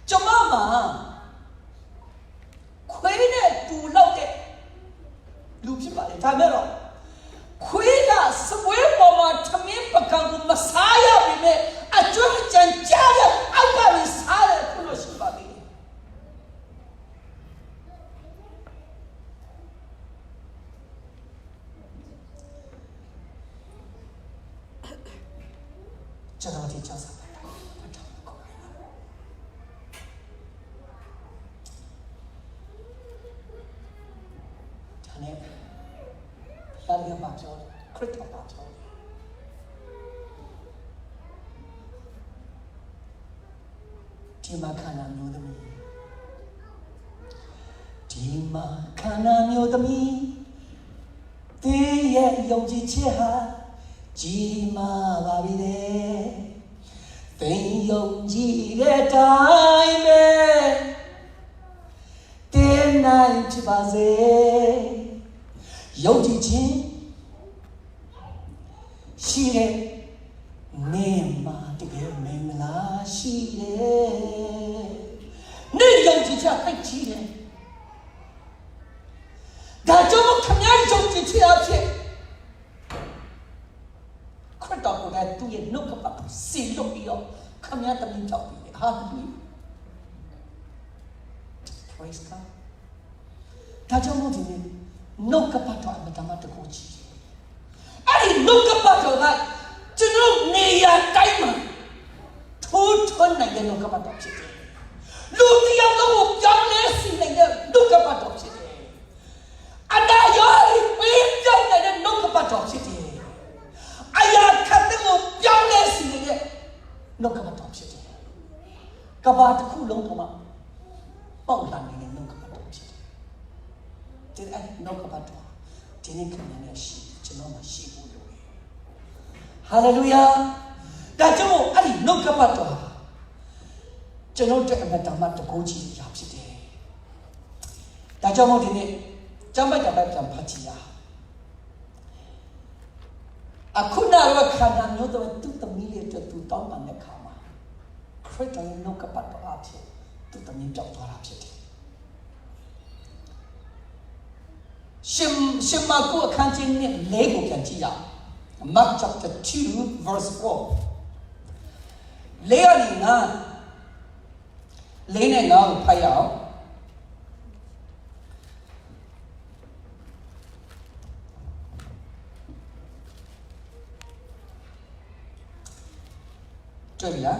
ကျွန်မမှာခွေးနဲ့တူလောက်တဲ့လူဖြစ်ပါလေဒါမဲ့တော့ခွေးကစပွဲပေါ်မှာသမင်းပကံကိုမစားရပြီမဲ့အကျွမ်းကြံကြားတဲ့အောက်ကနေစားတယ်ခုလို့ရှိပါသေးတယ်ကျွန်တော်ဒီချစားပါတော့ဘာတောင်းခေါ်ရအောင်ဒါနဲ့ဘာလို့မပြောခရစ်တော်ပါပြောဒီမှာခန္ဓာမျိုးသမီးဒီမှာခန္ဓာမျိုးသမီးတင်းရဲ့ယုံကြည်ချက်ဟာကြီးမားပါပြီလေသင်ယုံကြည်တဲ့တိုင်းပဲတင်းနိုင်ဖြစ်ပါစေယုံကြည်ခြင်းရှိတဲ့နေမှာတကယ်မင်္ဂလာရှိတယ်နေယုံကြည်ချက်သိချီတယ်ဒါကြောင့်ခမည်းယုံကြည်ချက်အဖြစ်ခရစ်တော်ကသူ့ရဲ့နှုတ်ကပတ်စီလို့ပြီးတော့ခမည်းတမင်ကြောက်ပြီးဟာလေလုယာ praise God ဒါကြောင့်မို့ဒီနေ့နှုတ်ကပတ်တော်အမတမတကိုကြည့်အဲ့ဒီနှုတ်ကပတ်တော်ကကျွန်တော်နေရာတိုင်းမှာထိုးထွန်းနိုင်တဲ့နှုတ်ကပတ်တော်ဖြစ်တယ်လူတရားတော်ကိုပြောင်းလဲစီနိုင်တဲ့နှုတ်ကပတ်တော်ဖြစ်တယ်အနာရောပေးပြောင်းနိုင်တဲ့နှုတ်ကပတ်တော်ဖြစ်တယ်အရာခတ်တဲ့ကိုပြောင်းလဲစီနိုင်တဲ့နှုတ်ကပတ်တော်ဖြစ်တယ်ကဘာတစ်ခုလုံးကမှပေါက်လာနေတဲ့နှုတ်ကပတ်တော်ဖြစ်တယ်ဒီအဲ့နှုတ်ကပတ်တော်ဒီနေ့ခဏနဲ့ရှိကျွန်တော်မရှိဘူးလို့ဟာလေလုယာဒါကြောင့်အဲ့ဒီနှုတ်ကပတ်တော်ကျွန်တော်တို့အမတမတကိုကြီးရဖြစ်တယ်ဒါကြောင့်မို့ဒီနေ့ကျမ်းပိုက်ပြန်ဖတ်ကြည့်ရအခုနကခန္ဓာမျိုးတော့သူ့သမီးလေးတို့သူတောင်းပန်တဲ့ခါမှာခရစ်တော်ရဲ့နှုတ်ကပတ်တော်အဖြစ်သူ့သမီးကြောက်သွားတာဖြစ်တယ်ရှင်မကိုအခန်းကြီးနဲ့လဲကိုပြန်ကြည့်ရ Mark chapter 2 verse 4. Lea ni nga lấy này nó phải ảo trời là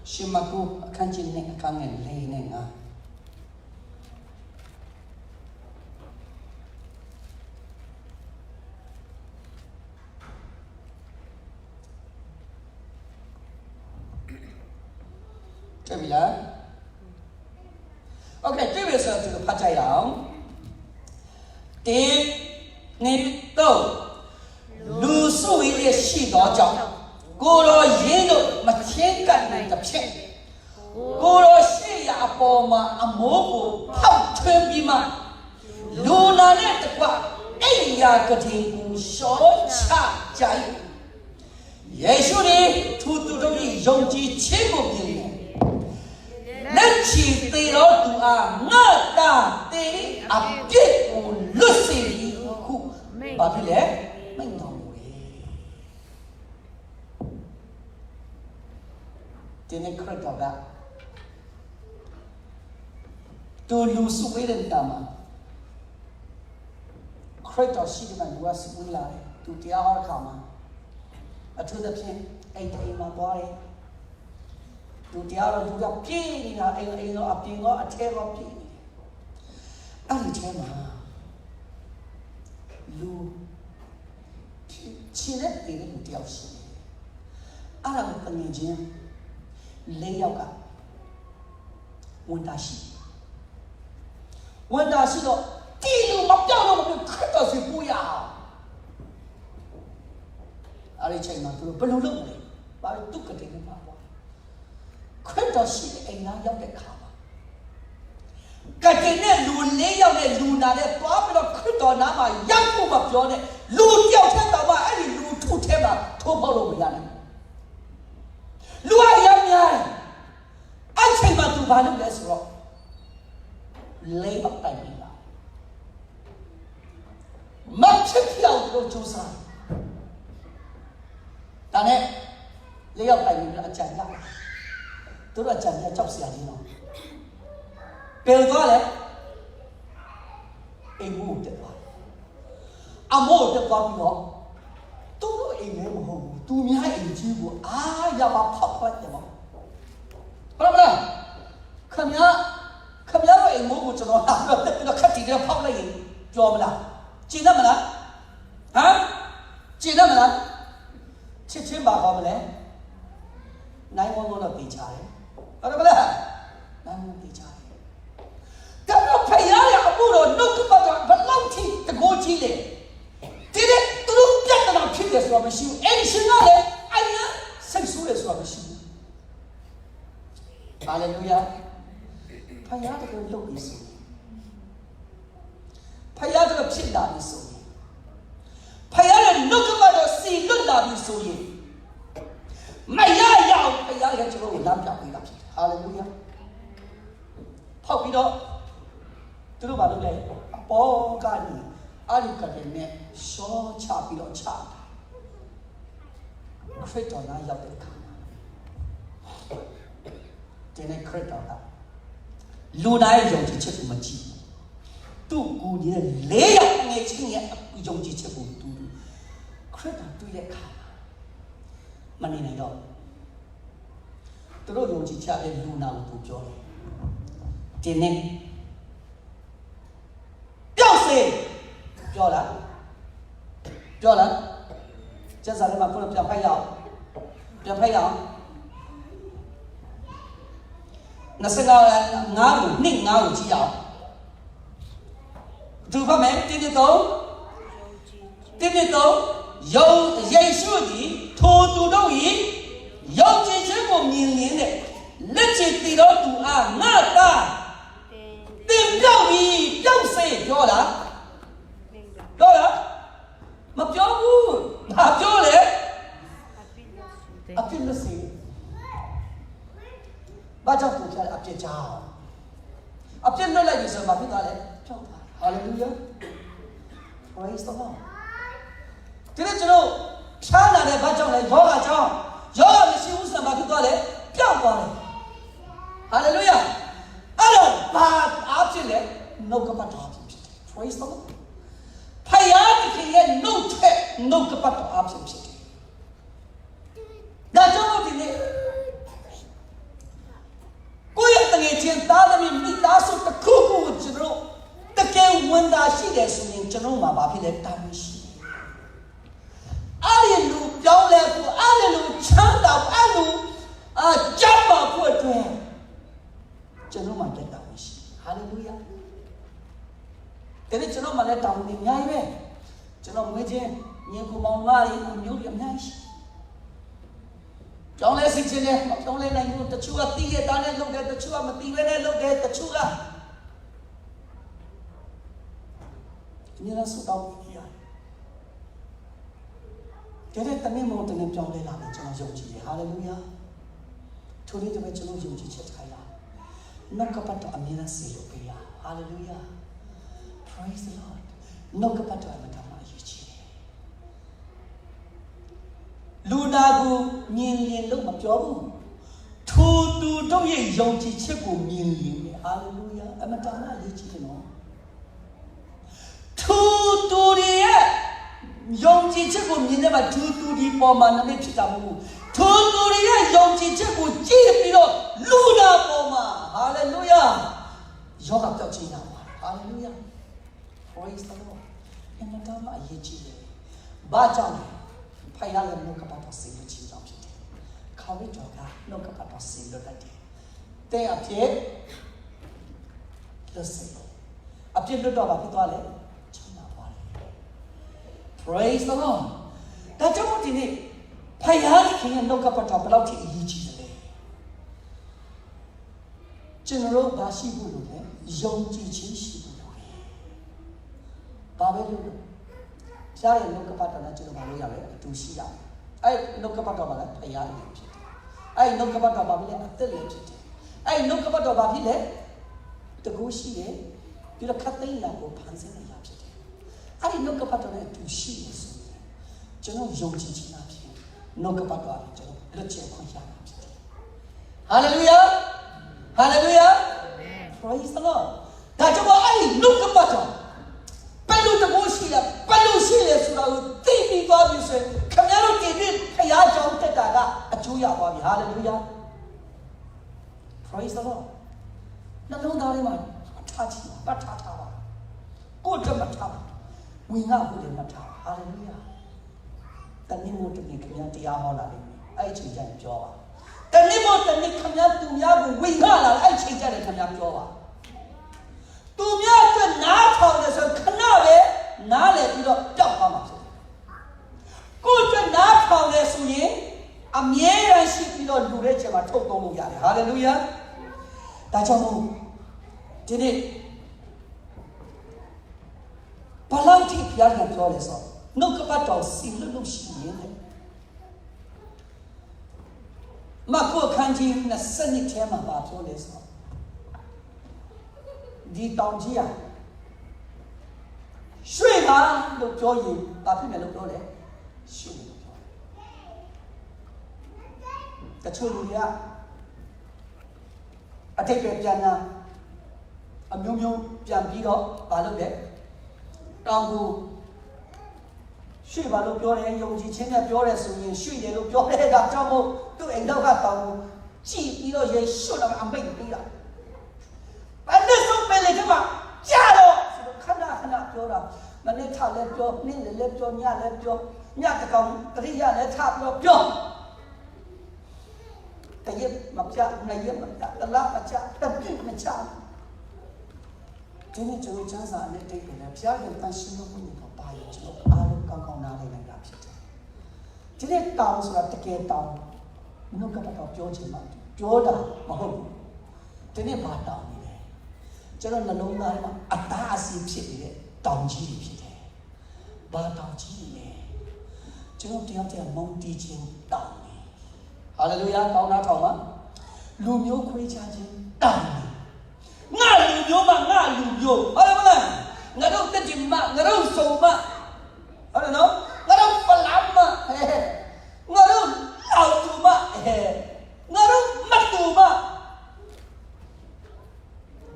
xin mà cô khăn chín này khăn này lấy này nga trời là ok, tiếp bây giờ thì phát chạy đâu tiếp nếp đâu lưu su ý liệt sĩ đó chọc cô đó yên độ mà thiên cạnh này tập chết cô đó sĩ ya bò mà mô bồ phong thuyền bì mà lưu nà nè tập quả ấy ya cơ thiên cũng sổ cha chạy Giê-xu đi thu tu trong đi dùng chi chế một điều nên chỉ từ đó tụ ngã ta tê biết của luật sĩ khu bà biết lẽ mình nói thế nên khởi đầu đã tu lu su với đến ta mà khởi đầu sĩ mà lu su với lại tu tia ở khám mà ở thứ tập sen ai thấy mà bỏ đi tu tia ở tu tập phi đi là anh nó áp phi nó áp thế nó phi anh thế mà lu chỉ là để lu tia sĩ anh làm cái gì lấy nhau cả问答系的第六目标我们看到是不要而且嘛都不能认为把都个这个嘛看到是的哎那要得看嘛个这呢路来要的路那的把不了看到那么养不目标的路掉天到嘛哎路出天嘛头跑路不一样的路啊养呀安全嘛都把路来说lấy bắt tay mình vào mất chiếc theo của chú sai ta này lấy bắt tay mình là chạy ra tôi là chạy ra trong xe gì nó bèo đó đấy em mua được vào mua được vào bị nó tôi nói em lấy một hồ tôi mới hay em chi của ya mà phật hết rồi mà không nhá không nhớ rồi em muốn cho nó làm rồi nó khắc thì nó phao lại gì cho mình làm chỉ đó mà làm hả chỉ đó mà làm chết bà họ mà lấy nãy muốn nó bị trái có được không nãy muốn bị trái cái nó phải nhớ là mua rồi nó cứ bao giờ vẫn lâu thì cái cô chi để thế đấy tôi lúc biết là làm phim để rồi mà siêu em siêu nó đấy anh nhá sinh số để rồi mà siêu Hallelujah phải nhớ được cái lúc ý số phải nhớ được cái chuyện là ý số phải nhớ là lúc mà nó xì lúc là ý số gì mày nhớ giàu phải nhớ cái chỗ nó làm giàu cái làm gì Hallelujah học cái đó tôi nói bảo đây bỏ cái gì anh cái này số cha bị đó cha khởi đầu nó giàu được không thế này khởi đầu đó lu này dùng chỉ chết của mình chỉ tu cú đi lấy được nghe chính nghĩa dùng chỉ chết của tu khởi đầu tu để khám mà này đó tôi nói dùng chỉ chết để lu nào tu cho thế này biểu示cho là chắc chắn là mà không làm phải giàu nó sẽ ngáo ninh ngáo chỉ giàu từ phát mẹ tiếp đi tố dầu dây xưa gì thô tu đâu ý dầu chỉ chế một nhìn này lấy chỉ từ đó tụ ngã ta tìm đâu ý đâu sẽ cho là mà cho vui mà cho lẽ tìm nó gì ba trong cuộc đời áp chế chào áp chế nó là gì sao mà biết ta đấy trong Hallelujah praise the Lord thế nên cho ဖြားလာတဲ့ဘာကြောင့်လဲယောဂကြောင့်ယောဂမရှိဘူးဆိုမှဖြစ်သွားတယ်ပျောက်သွားတယ်ဟာလေလုယာအဲ့တော့ဘာအားဖြင့်လဲနှုတ်ကပတ်တော်ဖြစ်တယ် praise the Lord ဖယားတခင်ရဲ့နှုတ်ထက်နှုတ်ကပတ်တော်အားဖြင့်ဖြစ်တယ်ဒါကြောင့်ဒီနေ့ကိုယ့်ရဲ့တကယ်ချင်းသားသမီးမိသားစုတစ်ခုခုကိုကျွန်တော်တကယ်ဝန်တာရှိတယ်ဆိုရင်ကျွန်တော်မှာဘာဖြစ်လဲတာဝန်ရှိတယ်အဲ့ဒီလူပြောင်းလဲဖို့အဲ့ဒီလူချမ်းသာအဲ့လူကြမ်းပါဖို့အတွက်ကျွန်တော်မှာတက်တာဝန်ရှိဟာလေလုယာတဲ့ကျွန်တော်မှာလည်းတာဝန်ကြီးအများကြီးပဲကျွန်တော်ငွေချင်းညီကိုမောင်မလေးအမျိုးကြီးအများကြီးကြောင်းလဲစီချင်တယ်မကြောင်းလဲနိုင်ဘူးတချို့ကတီးရတာနဲ့လုပ်တယ်တချို့ကမတီးဘဲနဲ့လုပ်တယ်တချို့ကအများဆုံးတောင်းကြရတယ်တဲ့တမင်မောတနဲ့ကြောင်းလဲလာတယ်ကျွန်တော်ယုံကြည်တယ်ဟာလေလုယာထိုနေ့တည်းကျွန်တော်ယုံကြည်ချက်ခိုင်းလာနှုတ်ကပတ်တော်အမြဲတမ်းစေလို့ပေးရဟာလေလုယာ praise the Lord နှုတ်ကပတ်တော်အမြဲတမ်းအရေးကြီးတယ်လူနာကိုမြင်ရင်လို့မပြောဘူးထိုသူတို့ရဲ့ယုံကြည်ချက်ကိုမြင်ရင်ဟာလေလုယာအမြဲတမ်းအရေးကြီးတယ်နော်ထိုသူရဲ့ယုံကြည်ချက်ကိုမြင်တဲ့မှာထိုသူဒီပေါ်မှာနမိတ်ဖြစ်တာမဟုတ်ဘူးထိုသူရဲ့ယုံကြည်ချက်ကိုကြည့်ပြီးတော့လူနာပေါ်မှာဟာလေလုယာယောဂပြောက်ခြင်းရပါဟာလေလုယာ praise the Lord အမှန်တမ်းအရေးကြီးတယ်ဘာကြောင့်ဖယားရဲ့နှုတ်ကပတ်တော်စေလို့ခြင်းကြောင့်ဖြစ်တယ်ခေါင်းတော်ကနှုတ်ကပတ်တော်စေလို့တတ်တယ်တဲ့အဖြစ်လို့စေအဖြစ်လွတ်တော့ဘာဖြစ်သွားလဲချမ်းသာသွားတယ် praise the Lord ဒါကြောင့်ဒီနေ့ဖယားခင်ရဲ့နှုတ်ကပတ်တော်ဘယ်လောက်ထိအရေးကြီးတယ်ကျွန်တော်ဘာရှိဖို့လို့လဲယုံကြည်ခြင်းရှိဖို့လို့ဘာပဲလို့ဖယားရဲ့နှုတ်ကပတ်တော်နဲ့ကျွန်တော်ဘာလို့ရလဲအတူရှိရတယ်အဲ့နှုတ်ကပတ်တော်ကလည်းဖယားရဲ့ဖြစ်တယ်အဲ့နှုတ်ကပတ်တော်ဘာဖြစ်လဲအသက်လည်းဖြစ်တယ်အဲ့နှုတ်ကပတ်တော်ဘာဖြစ်လဲတကူရှိတယ်ပြီးတော့ခတ်သိမ်းလာကိုဖန်ဆင်းနေရဖြစ်တယ်အဲ့ဒီနှုတ်ကပတ်တော်နဲ့အတူရှိနေဆိုရင်ကျွန်တော်ယုံကြည်ခြင်းအဖြစ်နှုတ်ကပတ်တော်အဖြစ်ကျွန်တော်လွတ်ချေခွင့်ရတာဖြစ်တယ်ဟာလေလုယာဟာလေလုယာ praise the Lord ဒါကြောင့်အဲ့ဒီနှုတ်ကပတ်တော်ဘယ်လိုတကူရှိလဲဘယ်လိုရှိလဲဆိုတာကိုသိပြီးသွားပြီဆိုရင်ခင်ဗျားတို့ဒီနေ့ဖယားကြောင့်တက်တာကအကျိုးရသွားပြီဟာလေလုယာ praise the Lord နှလုံးသားထဲမှာထားချင်ပတ်ထားပါကိုယ်တမထားပါဝင်ငါကိုယ်တမထားဟာလေလုယာတနည်းမို့တနည်းခင်ဗျားတရားဟောလာလိမ့်မယ်အဲ့ချိန်ကျရင်ပြောပါတနည်းမို့တနည်းခင်ဗျားသူများကိုဝင်ငါလာအဲ့ချိန်ကျရင်ခင်ဗျားပြောပါသူများအတွက်နားထောင်တယ်ဆိုခဏပဲနားလေပြီးတော့ပျောက်သွားမှာဖြစ်တယ်ကိုယ်အတွက်နားထောင်တယ်ဆိုရင်အမြဲတမ်းရှိပြီးတော့လူတဲ့ချိန်မှာထုတ်သုံးလို့ရတယ်ဟာလေလုယာဒါကြောင့်မို့ဒီနေ့ဘာလို့ဒီဖျားကန်ပြောလဲဆိုနှုတ်ကပတ်တော်စီလို့ရှိရင်လေမကိုခန်းကြီး20ထဲမှာပါပြောလဲဆိုဒီတောင်ကြီးอ่ะရွှေ့ပါလို့ပြောရင်ဘာဖြစ်မယ်လို့ပြောလဲရွှေ့လို့ပြောတချို့လူတွေကအတိတ်ပဲပြန်လာအမျိုးမျိုးပြန်ပြီးတော့ဘာလုပ်လဲတောင်ကိုရွှေ့ပါလို့ပြောတယ်ယုံကြည်ခြင်းနဲ့ပြောတယ်ဆိုရင်ရွှေ့တယ်လို့ပြောတဲ့ဒါကြောင့်မို့သူ့အိမ်တော့ကတောင်ကိုကြည့်ပြီးတော့ရေရွှတ်တော့အမိတ်ပြီးတာဘယ်နဲ့ဆုံးပဲလေဒီမှာကြားတော့ဆိုတော့ခဏပြောတာမနေ့ထားလဲပြောနေ့လည်းပြောညလည်းပြောညတကောင်တရိယာလည်းထားပြောတရက်မပြနှစ်ရက်မပြတလားမချတပြည့်မချဒီနေ့ကျွန်တော်ချမ်းသာနဲ့တိတ်တယ်ဖျားရင်တန်ရှင်းမှုကိုပါရကျွန်တော်အားလုံးကောင်းနားလည်နိုင်တာဖြစ်တယ်ဒီနေ့တောင်းဆိုတာတကယ်တောင်းနှုတ်ကပတ်တော်ပြောချင်မှပြောတာမဟုတ်ဘူးဒီနေ့ဘာတောင်းနေလဲကျွန်တော်နှလုံးသားထဲမှာအသားအစီဖြစ်နေတဲ့တောင်းကြီးတွေဖြစ်တယ်ဘာတောင်းကြီးလဲကျွန်တော်တရားတရားမုန်းတီးခြင်းတောင်းနေဟာလေလုယာကောင်းနာထောင်ပါလူမျိုးခွဲခြားခြင်းတောင်းနေငါလူမျိုးမှငါလူမျိုးဟုတ်လားမလားငါတို့တက်ဒီမှငါတို့စုံမှဟုတ်တယ်နော်ငါတို့ဖလာမဟဲ့ ငါတို့မတ်တူမ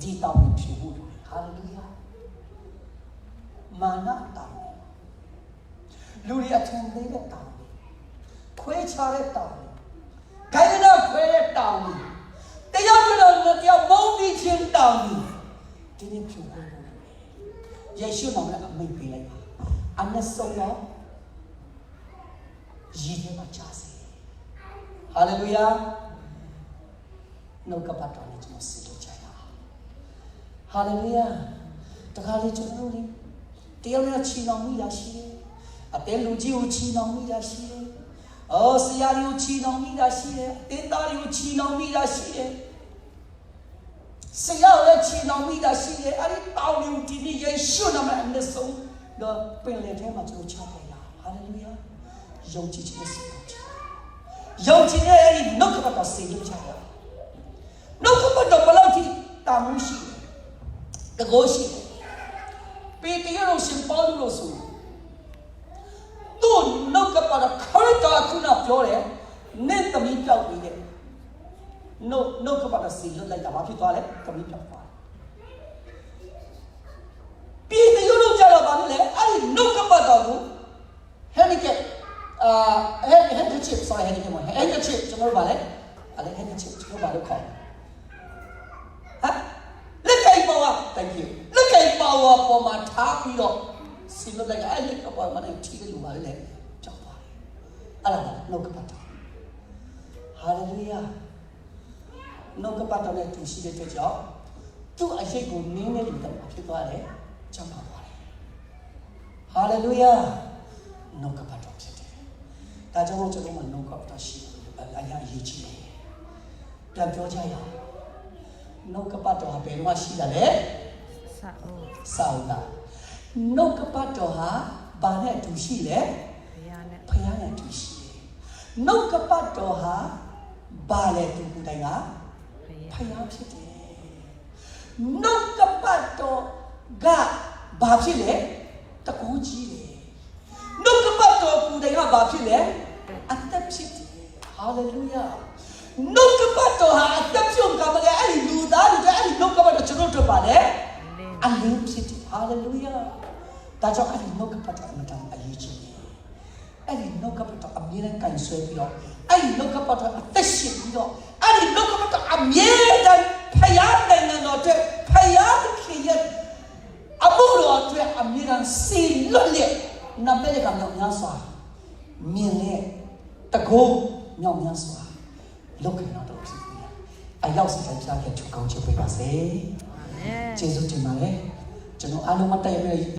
ဒီတောင်းပြီးဖြူဖို့ဟာလေလုယာမာနတောင်းလူတွေအထင်သေးတဲ့တောင်းခွဲခြားတဲ့တောင်းဂိုင်းနာခွဲတဲ့တောင်းတရားပြတော်နဲ့တရားမုန်းပြီးချင်းတောင်းဒီနေ့ဖြူဖို့ယေရှုနာမနဲ့အမိန့်ပေးလိုက်ပါအနက်ဆုံးတော့ရည်ထဲမှာချစေဟာလေလုယာနှုတ်ကပတ်တော်နဲ့ကျွန်တော်ဆက်လို့ကြရအောင်ဟာလေလုယာတခါလေကျွန်တော်တို့တရားနဲ့ချီနှောင်မိတာရှိတယ်အတဲလူကြီးကိုချီနှောင်မိတာရှိတယ်အော်ဆရာကြီးကိုချီနှောင်မိတာရှိတယ်အတင်းသားတွေကိုချီနှောင်မိတာရှိတယ်ဆရာလည်းချီနှောင်မိတာရှိတယ်အဲ့ဒီတောင်းလို့ဒီနေ့ယေရှုနာမနဲ့အနက်ဆုံးတော့ပင်လေထဲမှာကျွန်တော်ချပြရအောင်ဟာလေလုယာယုံကြည်ခြင်းစိတ်ယုံကြည်တဲ့အဲ့ဒီနှုတ်ကပတ်တော်စိတ်လို့ချရအောင်နှုတ်ကပတ်တော်ဘယ်လောက်ထိတာမှုရှိတကောရှိပေတရုရှင်ပေါလုလို့ဆိုသူ့နှုတ်ကပတ်တော်ခရစ်တော်ခုနပြောတယ်နဲ့သမီးပြောက်ပြီးတဲ့နှုတ်ကပတ်တော်စိတ်လွတ်လိုက်တာဘာဖြစ်သွားလဲသမီးပြောက်သွားပေတရုလို့ကြတော့ဘာလို့လဲအဲ့ဒီနှုတ်ကပတ်တော်ကိုဟဲ့ဒီကhandkerchief sorry handkerchief ကျွန်တော်တို့ဗာလဲအဲ့ handkerchief ကျွန်တော်ဗာလို့ခေါ်ဟာလက်ကိပ်ပေါ်က thank you လက်ကိပ်ပေါ်ပေါ်မှာထားပြီးတော့စီလို့လိုက်အဲ့ဒီကပေါ်မှာလည်းထီးလို့ဗာလဲကြောက်ပါတယ်အဲ့ဒါနှုတ်ကပတ်တော်ဟာလေလုယာနှုတ်ကပတ်တော်နဲ့တူရှိတဲ့အတွက်ကြောင့်သူ့အရေးကိုနင်းနေလို့ဖြစ်သွားတယ်ကြောက်ပါသွားတယ်ဟာလေလုယာနှုတ်ကပတ်တော်ဖြစ်တယ်ဒါကြောင့်ကျွန်တော်နှုတ်ကပတ်တော်ရှိတယ်အရာအရေးကြီးတယ်ပြန်ပြောကြရအောင်နှုတ်ကပတ်တော်ဟာဘယ်တော့မှရှိတာလဲစာအုပ်နှုတ်ကပတ်တော်ဟာဘာနဲ့တူရှိလဲဖခင်နဲ့တူရှိတယ်နှုတ်ကပတ်တော်ဟာဘာလဲတူကိုယ်တိုင်ကဖခင်ဖြစ်တယ်နှုတ်ကပတ်တော်ကဘာဖြစ်လဲတကူကြီးတယ်နှုတ်ကပတ်တော်ကိုယ်တိုင်ကဘာဖြစ်လဲအသက်ဖြစ်တယ်ဟာလေလုယာနှုတ်ကပတ်တော်ဟာအသက်ပြုတ်ကမလဲအဲ့ဒီလူသားတွေအဲ့ဒီနှုတ်ကပတ်တော်ကျွန်တော်တို့ပါလေအလင်းဖြစ်တယ်ဟာလေလုယာဒါကြောင့်အဲ့ဒီနှုတ်ကပတ်တော်အမှန်တမ်းအရေးကြီးတယ်အဲ့ဒီနှုတ်ကပတ်တော်အမြဲတမ်းကန်ဆွဲပြီးတော့အဲ့ဒီနှုတ်ကပတ်တော်အသက်ရှင်ပြီးတော့အဲ့ဒီနှုတ်ကပတ်တော်အမြဲတမ်းဖယားနိုင်ငံတော်အတွက်ဖယားခင်ရဲ့အမှုတော်အတွက်အမြဲတမ်းစီလွတ်လပ်နမလေးကမြောက်များစွာမြင်တဲ့တကုန်းမြောက်များစွာလောက်ခင်တော်ဖြစ်ပြီးအရောက်စတဲ့ပြားရဲ့ချုပ်ကောင်းချပေးပါစေအာမင်ကျေးဇူးတင်ပါတယ်ကျွန်တော်အားလုံးမတိုင်မဲ့